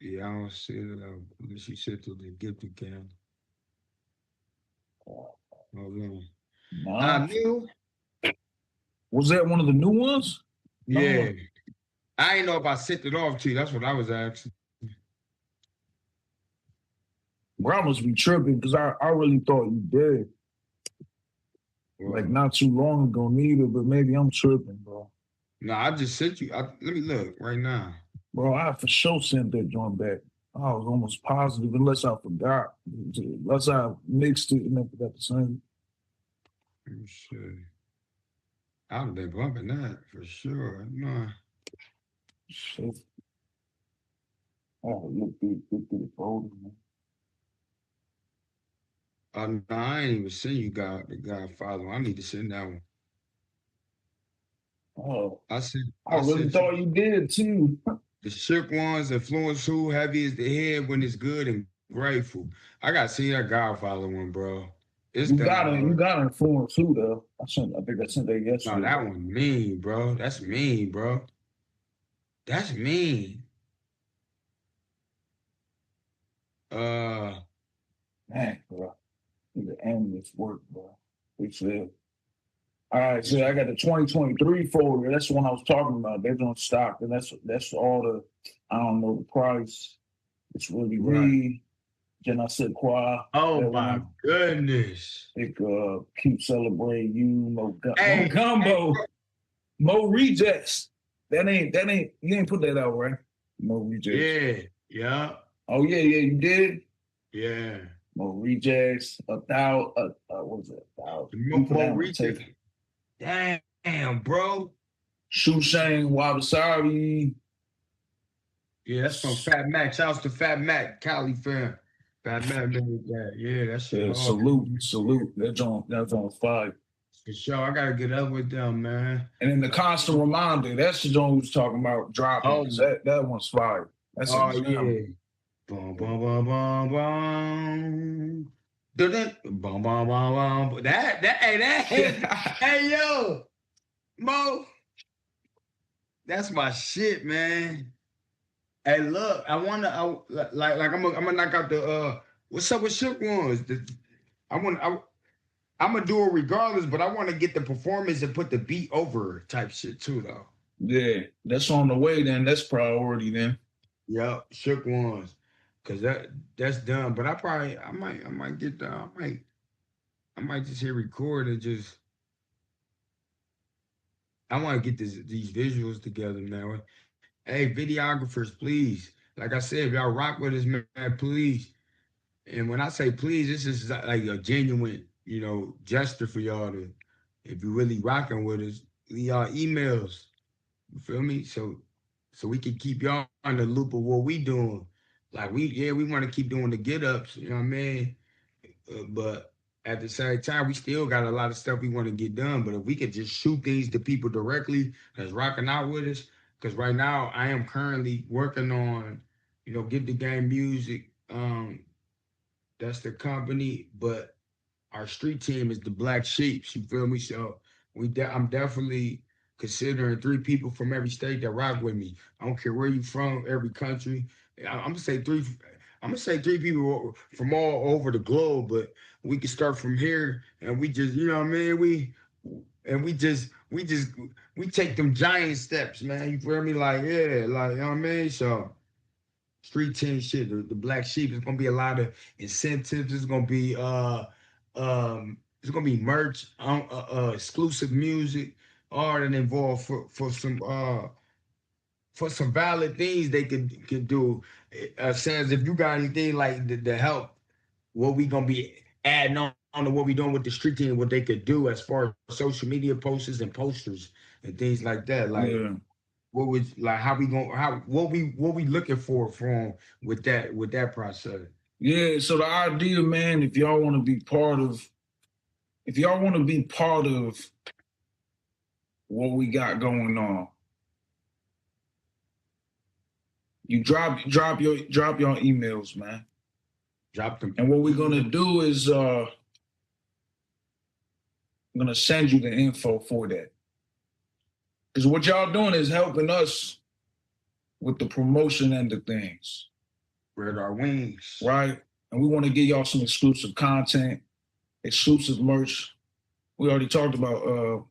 Speaker 2: Yeah, I don't see it. Unless you sit through the gift account. Hold on.
Speaker 3: Nah.
Speaker 2: New?
Speaker 3: Was that one of the new ones?
Speaker 2: Yeah. No. I ain't know if I sent it off to you. That's what I was asking.
Speaker 3: Bro, I must be tripping because I really thought you did. Like not too long ago neither, but maybe I'm tripping, bro.
Speaker 2: No, I just sent you. Let me look right now.
Speaker 3: Bro, I for sure sent that joint back. I was almost positive, unless I forgot. Unless I mixed it and I forgot to send it.
Speaker 2: Let me see. I've been bumping that for sure. No.
Speaker 3: Shit. Oh, look through the folder, man.
Speaker 2: No, I ain't even seen you got the Godfather. I need to send that one.
Speaker 3: Oh,
Speaker 2: I said
Speaker 3: I really thought you did too.
Speaker 2: the shook ones, influence who, heavy is the head when it's good and grateful. I gotta see that Godfather one, bro. It's done,
Speaker 3: You
Speaker 2: bro.
Speaker 3: got influence too, though. I think I sent that
Speaker 2: No,
Speaker 3: yesterday.
Speaker 2: that one mean, bro. That's mean, bro. That's mean. Uh,
Speaker 3: Man, bro, the endless work, bro. It's it. All right, so I got the 2023 folder. That's the one I was talking about. They're on stock, and that's all the I don't know the price. It's really
Speaker 2: right.
Speaker 3: Reed. Then I said Qua.
Speaker 2: Oh
Speaker 3: That
Speaker 2: my
Speaker 3: one.
Speaker 2: goodness.
Speaker 3: Think Keep Celebrate You, Mo
Speaker 2: Hey,
Speaker 3: Gumbo, Mo Rejects. That ain't you ain't put that out, right? Mo Rejects.
Speaker 2: yeah.
Speaker 3: Oh yeah, you did.
Speaker 2: Yeah.
Speaker 3: Mo Rejects, what was it? You put
Speaker 2: More
Speaker 3: that one
Speaker 2: research.
Speaker 3: tape.
Speaker 2: Damn, bro.
Speaker 3: Shoe Shane, Wabi.
Speaker 2: Yeah, that's from Fat Mac. Shouts to Fat Mac, Cali fam. Fat Mac made that. Yeah, that shit
Speaker 3: Yeah,
Speaker 2: hard.
Speaker 3: salute. That's on fire.
Speaker 2: For sure. I gotta get up with them, man.
Speaker 3: And then the constant reminder, that's the joint we was talking about dropping.
Speaker 2: Oh,
Speaker 3: That one's fire. That's a gem.
Speaker 2: yeah. Boom, boom, boom, boom, boom. Dun-dun. Boom, boom, boom, boom. Hey, yo, Mo, that's my shit, man. Hey, look, I'm gonna knock out the what's up with Shook Ones? I'm gonna do it regardless, but I want to get the performance and put the beat over type shit too, though.
Speaker 3: Yeah, that's on the way then. That's priority then.
Speaker 2: Yep, Shook Ones, cause that's done. But I might get down. I might just hit record and just. I want to get these visuals together, man. Hey, videographers, please. Like I said, if y'all rock with us, man, please. And when I say please, this is like a genuine, gesture for y'all to, if you're really rocking with us, leave y'all emails. You feel me? So we can keep y'all on the loop of what we doing. Like we want to keep doing the get ups, you know what I mean? But at the same time, we still got a lot of stuff we want to get done. But if we could just shoot things to people directly that's rocking out with us, because right now I am currently working on, Get the Game Music. That's the company, but our street team is the Black Sheeps. You feel me? So I'm definitely considering 3 people from every state that rock with me. I don't care where you from, every country. I'm gonna say three. I'm gonna say 3 people from all over the globe, but we can start from here, and we just, you know what I mean? We take them giant steps, man. You feel me? Like, yeah, like, you know what I mean? So street team shit, the Black Sheep. There's gonna be a lot of incentives. There's gonna be merch, exclusive music, all that involved for some valid things they could do. Says if you got anything like to help, what we gonna be adding on to what we doing with the street team, what they could do as far as social media posters and posters and things like that, like.
Speaker 3: Yeah.
Speaker 2: What would like how we going how what we looking for from with that process?
Speaker 3: Yeah, so the idea, man, if y'all want to be part of what we got going on, you drop your emails, man.
Speaker 2: Drop them.
Speaker 3: And what we're gonna do is I'm gonna send you the info for that. Because what y'all doing is helping us with the promotion end of things.
Speaker 2: Spread our wings.
Speaker 3: Right? And we want to give y'all some exclusive content, exclusive merch. We already talked about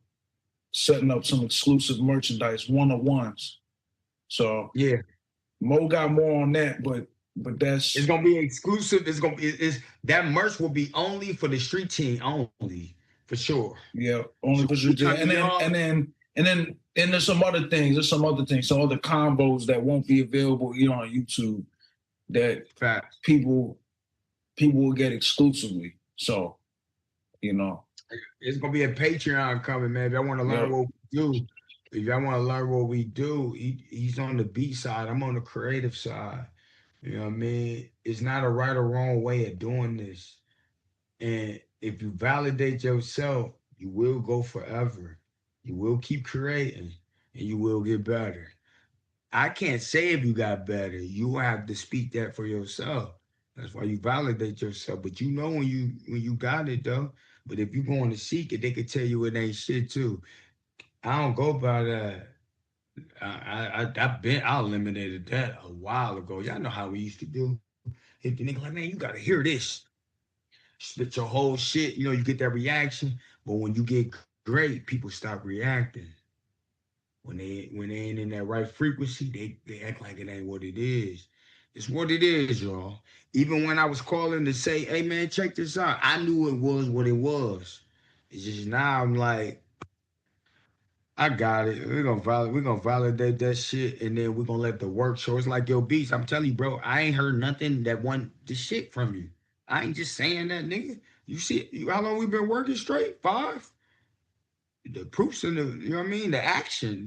Speaker 3: setting up some exclusive merchandise, one-on-ones. So
Speaker 2: yeah,
Speaker 3: Mo got more on that, but that's
Speaker 2: it's gonna be exclusive. That merch will be only for the street team only, for sure.
Speaker 3: Yeah, only for street team. And then there's some other things. There's some other combos that won't be available here on YouTube that people will get exclusively. So,
Speaker 2: it's gonna be a Patreon coming, man. If y'all want to learn what we do, if y'all want to learn what we do, he's on the beat side. I'm on the creative side. You know what I mean? It's not a right or wrong way of doing this. And if you validate yourself, you will go forever. You will keep creating and you will get better. I can't say if you got better. You have to speak that for yourself. That's why you validate yourself. But you know when you got it though. But if you going to seek it, they could tell you it ain't shit too. I don't go by that. I eliminated that a while ago. Y'all know how we used to do. If the nigga like, man, you gotta hear this. Spit your whole shit. You know, you get that reaction. But when you get great, people stop reacting. When they ain't in that right frequency, they act like it ain't what it is. It's what it is, y'all. Even when I was calling to say, hey man, check this out, I knew it was what it was. It's just now I'm like, I got it. We're gonna validate that shit, and then we're gonna let the work show. It's like your beats. I'm telling you, bro, I ain't heard nothing that want the shit from you. I ain't just saying that, nigga. You see, how long we been working straight? 5? The proofs in the, you know what I mean? The action.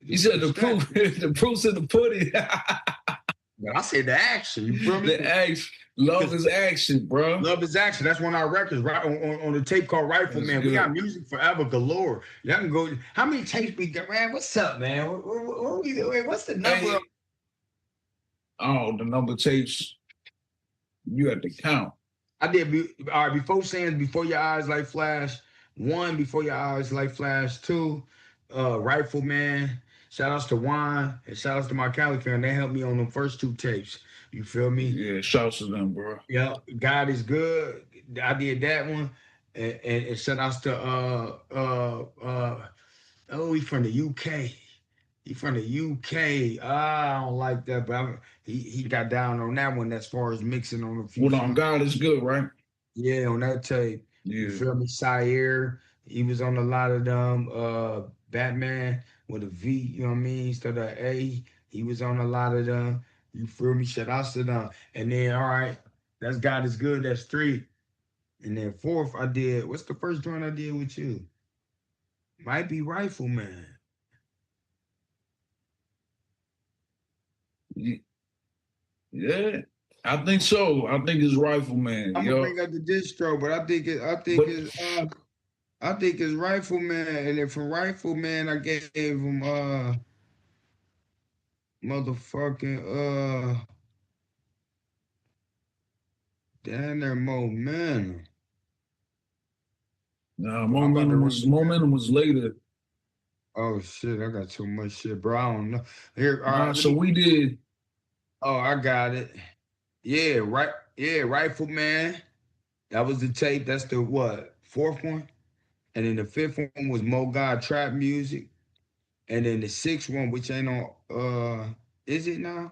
Speaker 3: You said the proof, the proof's in the pudding.
Speaker 2: But I said the action. You feel me?
Speaker 3: The action. Love is action, bro.
Speaker 2: Love is action. That's one of our records, right? On the tape called Rifleman. We got music forever galore. Y'all can go. How many tapes we got? Man, what's up, man? What's the number?
Speaker 3: Hey, oh, the number of tapes. You have to count.
Speaker 2: I did. All right, before Sandz, Before Your Eyes Like Flash. 1, Before Your Eyes Like Flash. 2, Rifleman. Shout outs to Juan and shout outs to my Cali fan. They helped me on them first 2 tapes. You feel me?
Speaker 3: Yeah, shouts to them, bro.
Speaker 2: Yeah, God is good. I did that one. And shout outs to he from the UK. He from the UK. I don't like that, but he got down on that one as far as mixing on a few.
Speaker 3: Well, on God is good, right?
Speaker 2: Yeah, on that tape.
Speaker 3: Yeah.
Speaker 2: You feel me? Sire, he was on a lot of them. Batman with a V, you know what I mean? Instead of A, he was on a lot of them. You feel me? Shout out to them. And then, all right, that's God is good. That's 3. And then 4th, I did, what's the first joint I did with you? Might be Rifleman.
Speaker 3: Yeah, I think so. I think it's Rifleman.
Speaker 2: I'm gonna bring up the distro, but I think it's Rifleman. And then from Rifleman, I gave him motherfucking damn their Momentum.
Speaker 3: Nah, Momentum was later.
Speaker 2: Oh shit, I got too much shit, bro. I don't know. Here, all right.
Speaker 3: So we did.
Speaker 2: Oh, I got it. Yeah, right. Yeah, Rifleman. That was the tape. That's the what? 4th one. And then the 5th one was Mo God Trap Music. And then the 6th one, which ain't on is it now?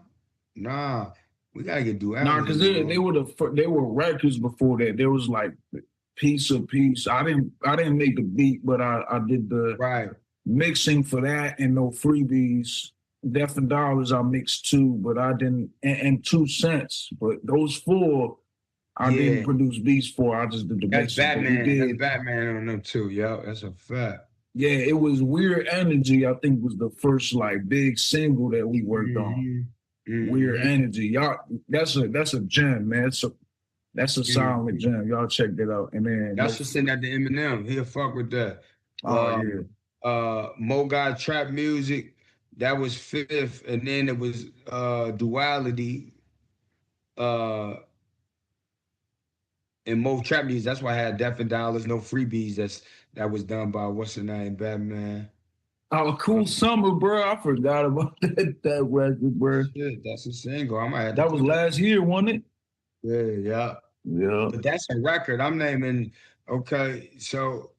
Speaker 2: Nah. We gotta get do
Speaker 3: Nah, because they were records before that. There was like Piece of Piece. I didn't make the beat, but I did the mixing for that and no freebies. Death and Dollars I mixed 2, but I didn't, and 2 Cents. But those 4 I didn't produce beats for. I just did the mixing.
Speaker 2: That's Batman on them too, yo. That's a fact.
Speaker 3: Yeah, it was Weird Energy, I think was the first like big single that we worked on. Weird Energy. Y'all, that's a gem, man. That's a solid gem. Y'all check that out. And then
Speaker 2: y'all should send that to Eminem. He'll fuck with that. Mo God Trap Music. That was 5th, and then it was Duality, and Mo Trap Music. That's why I had Death and Dollars, no freebies. That was done by what's the name, Batman.
Speaker 3: Oh, Cool Summer, bro. I forgot about that record, bro.
Speaker 2: Shit, that's a single. I might have
Speaker 3: that was last year, wasn't it?
Speaker 2: Yeah. But that's a record. I'm naming. Okay, so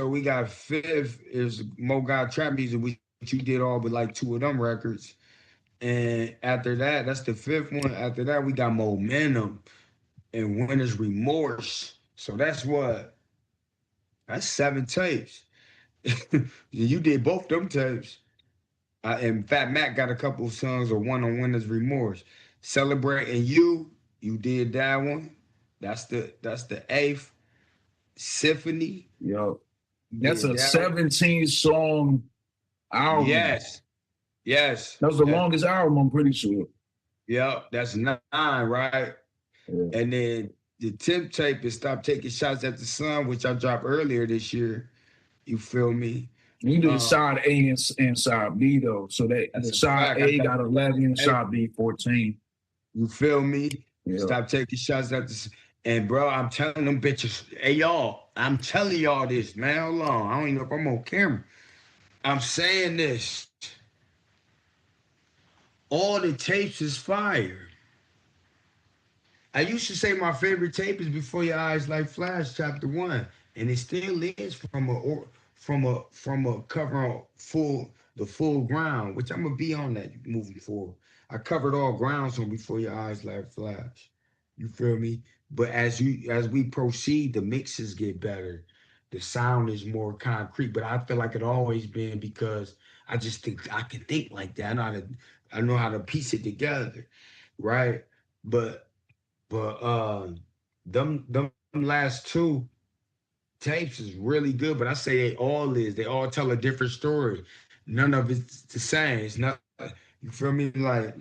Speaker 2: we got 5th is Mo God Trap Music. You did all but like 2 of them records. And after that, that's the 5th one. After that, we got Momentum and Winner's Remorse. So that's 7 tapes. You did both them tapes. And Fat Mac got a couple of songs or one on Winner's Remorse. Celebrating You did that one. That's the 8th. Symphony.
Speaker 3: Yo, that's a 17-song album.
Speaker 2: Yes.
Speaker 3: That was the longest album, I'm pretty sure.
Speaker 2: Yeah, that's 9, right? Yeah. And then The temp tape is Stop Taking Shots at the Sun, which I dropped earlier this year. You feel me?
Speaker 3: You did side A and side B though, so that the
Speaker 2: That's a
Speaker 3: side
Speaker 2: fact.
Speaker 3: A got 11 and side B 14.
Speaker 2: You feel me?
Speaker 3: Yeah.
Speaker 2: Stop taking shots at the. And bro, I'm telling them bitches, hey y'all, I'm telling y'all this, man. Hold on, I don't even know if I'm on camera. I'm saying this. All the tapes is fire. I used to say my favorite tape is Before Your Eyes Like Flash, Chapter 1, and it still is from a cover the full ground, which I'm gonna be on that moving forward. I covered all grounds on Before Your Eyes Like Flash. You feel me? But as we proceed, the mixes get better. The sound is more concrete, but I feel like it always been because I just think I can think like that. I know how to piece it together, right? But them last two tapes is really good, but I say they all tell a different story. None of it's the same. It's not, you feel me? Like,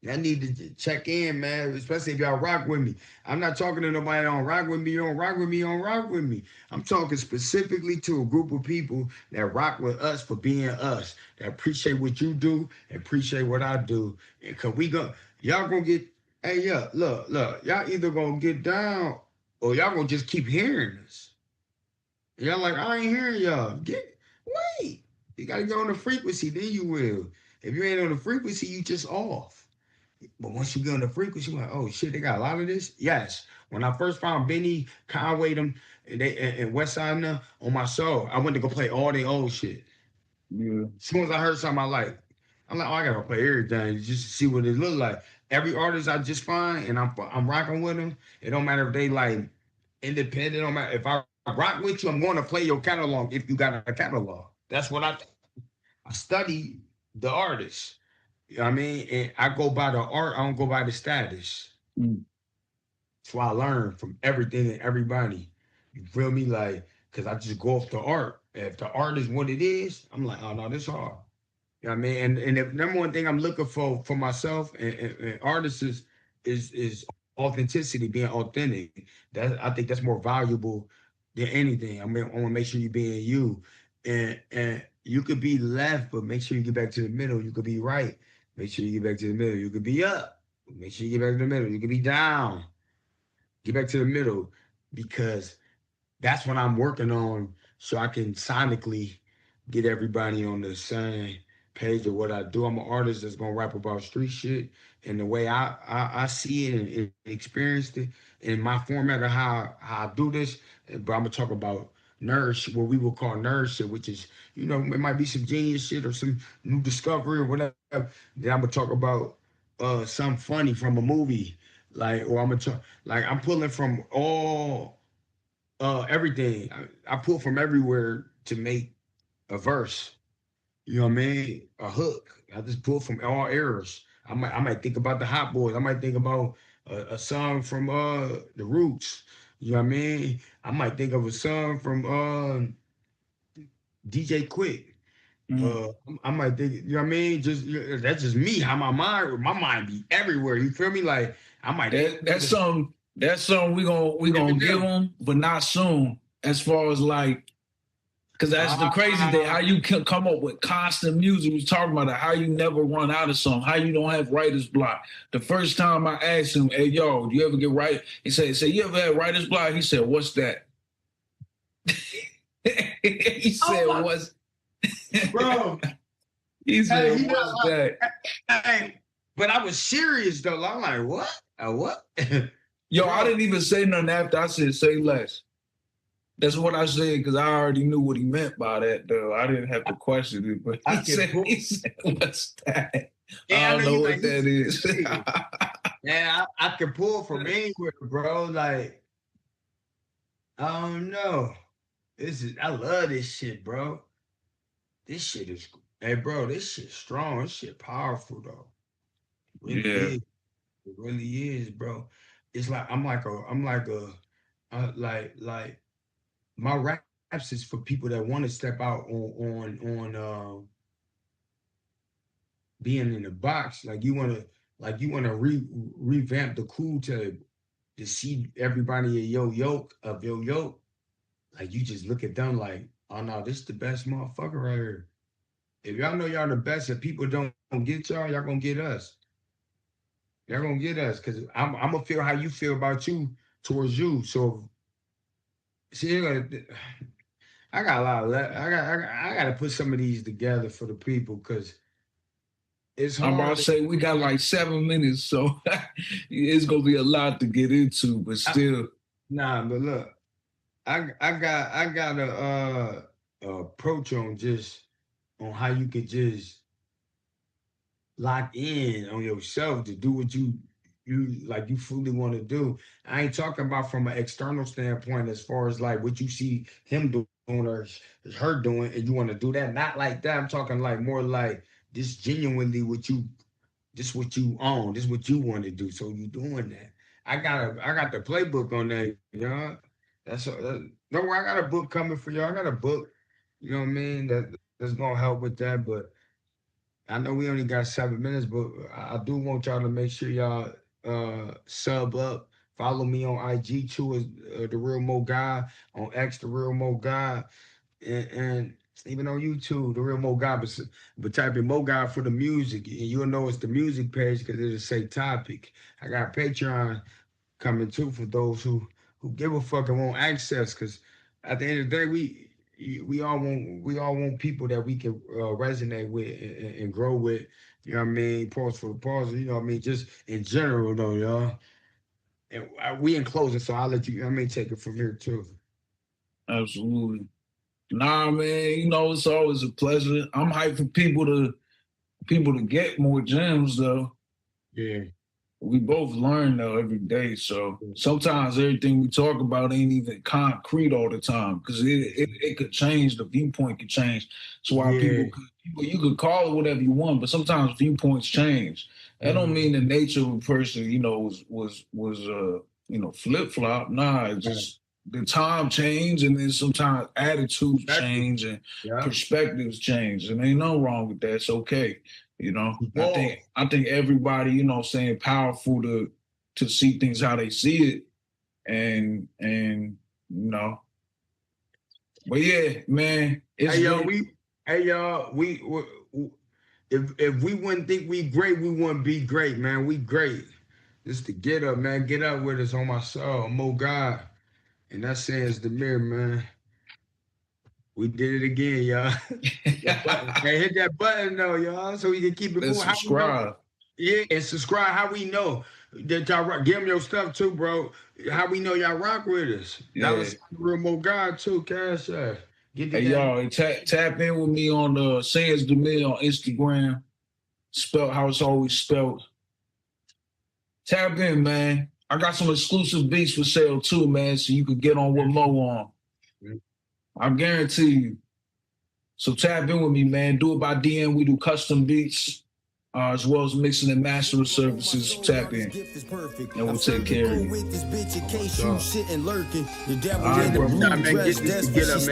Speaker 2: I need to check in, man, especially if y'all rock with me. I'm not talking to nobody on rock with me, on rock with me, on rock with me. I'm talking specifically to a group of people that rock with us for being us, that appreciate what you do and appreciate what I do. And cause y'all gonna get, hey, yeah, look, y'all either gonna get down or y'all gonna just keep hearing us. Y'all like, I ain't hearing y'all. Wait. You gotta get on the frequency, then you will. If you ain't on the frequency, you just off. But once you get on the frequency, you're like, oh shit, they got a lot of this? Yes. When I first found Benny, Conway, them, and West Side now on my show, I went to go play all the old shit.
Speaker 3: Yeah.
Speaker 2: As soon as I heard something I like, I'm like, oh, I gotta play everything just to see what it look like. Every artist I just find and I'm rocking with them. It don't matter if they like independent. It don't matter if I rock with you. I'm going to play your catalog if you got a catalog. That's what I study the artist. You know what I mean? And I go by the art, I don't go by the status. That's why I learn from everything and everybody. You feel me? Like, because I just go off the art. If the art is what it is, I'm like, oh no, this hard. You know what I mean? And the number one thing I'm looking for myself and artists is authenticity, being authentic. I think that's more valuable than anything. I mean, I want to make sure you're being you. And you could be left, but make sure you get back to the middle. You could be right. Make sure you get back to the middle. You could be up. Make sure you get back to the middle. You could be down. Get back to the middle because that's what I'm working on so I can sonically get everybody on the same page of what I do. I'm an artist that's gonna rap about street shit and the way I see it and experienced it in my format of how I do this. But I'm gonna talk about nerd shit, what we would call nerd shit, which is, it might be some genius shit or some new discovery or whatever. Then I'm gonna talk about something funny from a movie. Or I'm gonna talk, I'm pulling from all everything. I pull from everywhere to make a verse. You know what I mean? A hook. I just pull from all eras. I might think about the Hot Boys. I might think about a song from the Roots. You know what I mean? I might think of a song from DJ Quick. I might think, you know what I mean? That's just me. How my mind be everywhere. You feel me? Like I might.
Speaker 3: That's something we gonna give them, but not soon. As far as like, because that's the crazy thing. How you can come up with constant music. We was talking about it. How you never run out of something. How you don't have writer's block. The first time I asked him, "Hey, yo, do you ever get right?" He said, "You ever had writer's block?" He said, "What's that?" He said, "What's?"
Speaker 2: Bro,
Speaker 3: he said, "What's that?"
Speaker 2: Hey, but I was serious though. I'm like, what? What?
Speaker 3: Yo, I didn't even say nothing after. I said, "Say less." That's what I said because I already knew what he meant by that, though. I didn't have to question it, but he said, "What's that?"
Speaker 2: Yeah,
Speaker 3: I don't know what that is.
Speaker 2: Yeah, I can pull from anywhere, bro. Like, I don't know. I love this shit, bro. This shit is, hey, bro, this shit strong. This shit powerful, though. It really is. It really is, bro. It's like like my raps is for people that want to step out on being in the box. Like you want to revamp the cool table. to see everybody in your yoke, like you just look at them like, oh no, this is the best motherfucker right here. If y'all know y'all the best, if people don't get y'all gonna get us. Y'all gonna get us, cause I'm gonna feel how you feel about you towards you. So see, like, I got a lot of I gotta put some of these together for the people, cause it's hard.
Speaker 3: I'm about to say we got like 7 minutes, so it's gonna be a lot to get into, but still.
Speaker 2: Nah, but look, I got a approach on how you could just lock in on yourself to do what you fully want to do. I ain't talking about from an external standpoint as far as like what you see him doing or her doing and you want to do that. Not like that. I'm talking like more like this genuinely what you own, this what you want to do. So you doing that. I got the playbook on that, you know. Don't worry, I got a book coming for y'all. I got a book, you know what I mean, that's gonna help with that. But I know we only got 7 minutes, but I do want y'all to make sure y'all sub up. Follow me on IG too, as The Real Mo God, on X, The Real Mo God, and even on YouTube, The Real Mo God. But type in Mo God for the music, and you'll know it's the music page because it'll say topic. I got Patreon coming too for those who give a fuck and want access, because at the end of the day, we all want people that we can resonate with and grow with. You know what I mean? Pause for the pause. You know what I mean? Just in general, though, y'all. And we in closing, so I'll let you. I mean, take it from here too.
Speaker 3: Absolutely. Nah, man. You know, it's always a pleasure. I'm hyped for people to get more gems, though.
Speaker 2: Yeah.
Speaker 3: We both learn though every day, so sometimes everything we talk about ain't even concrete all the time because it could change. The viewpoint could change. That's why people you could call it whatever you want, but sometimes viewpoints change. That don't mean the nature of a person, you know, was flip flop. Nah, it's just the time change, and then sometimes attitudes change and perspectives change, and ain't no wrong with that. It's okay. You know, I think everybody, you know, saying powerful to see things how they see it, and you know, but yeah, man.
Speaker 2: Hey y'all, if we wouldn't think we great, we wouldn't be great, man. We great. This the Get Up, man. Get up with us on my soul, Mo God, and that Sandz Damir, man. We did it again, y'all. Hey, hit that button though, y'all, so we can keep it moving.
Speaker 3: Subscribe.
Speaker 2: Yeah, and subscribe. How we know that y'all give them your stuff too, bro? How we know y'all rock with us?
Speaker 3: Yeah.
Speaker 2: That was Real Mo God too, Cash.
Speaker 3: Hey y'all, tap in with me on the Sandz Damir on Instagram. Spelled how it's always spelled. Tap in, man. I got some exclusive beats for sale too, man, so you could get on with Mo on. I guarantee you. So tap in with me, man. Do it by DM. We do custom beats, as well as mixing and mastering services. So tap in, and we'll take care of you. All right, bro.
Speaker 2: Man, get up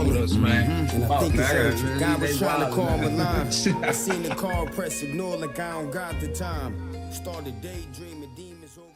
Speaker 2: with us, man.
Speaker 1: And I think it's urgent. God was trying to call my line. I seen the call press ignore like I don't got the time. Started daydreaming demons over.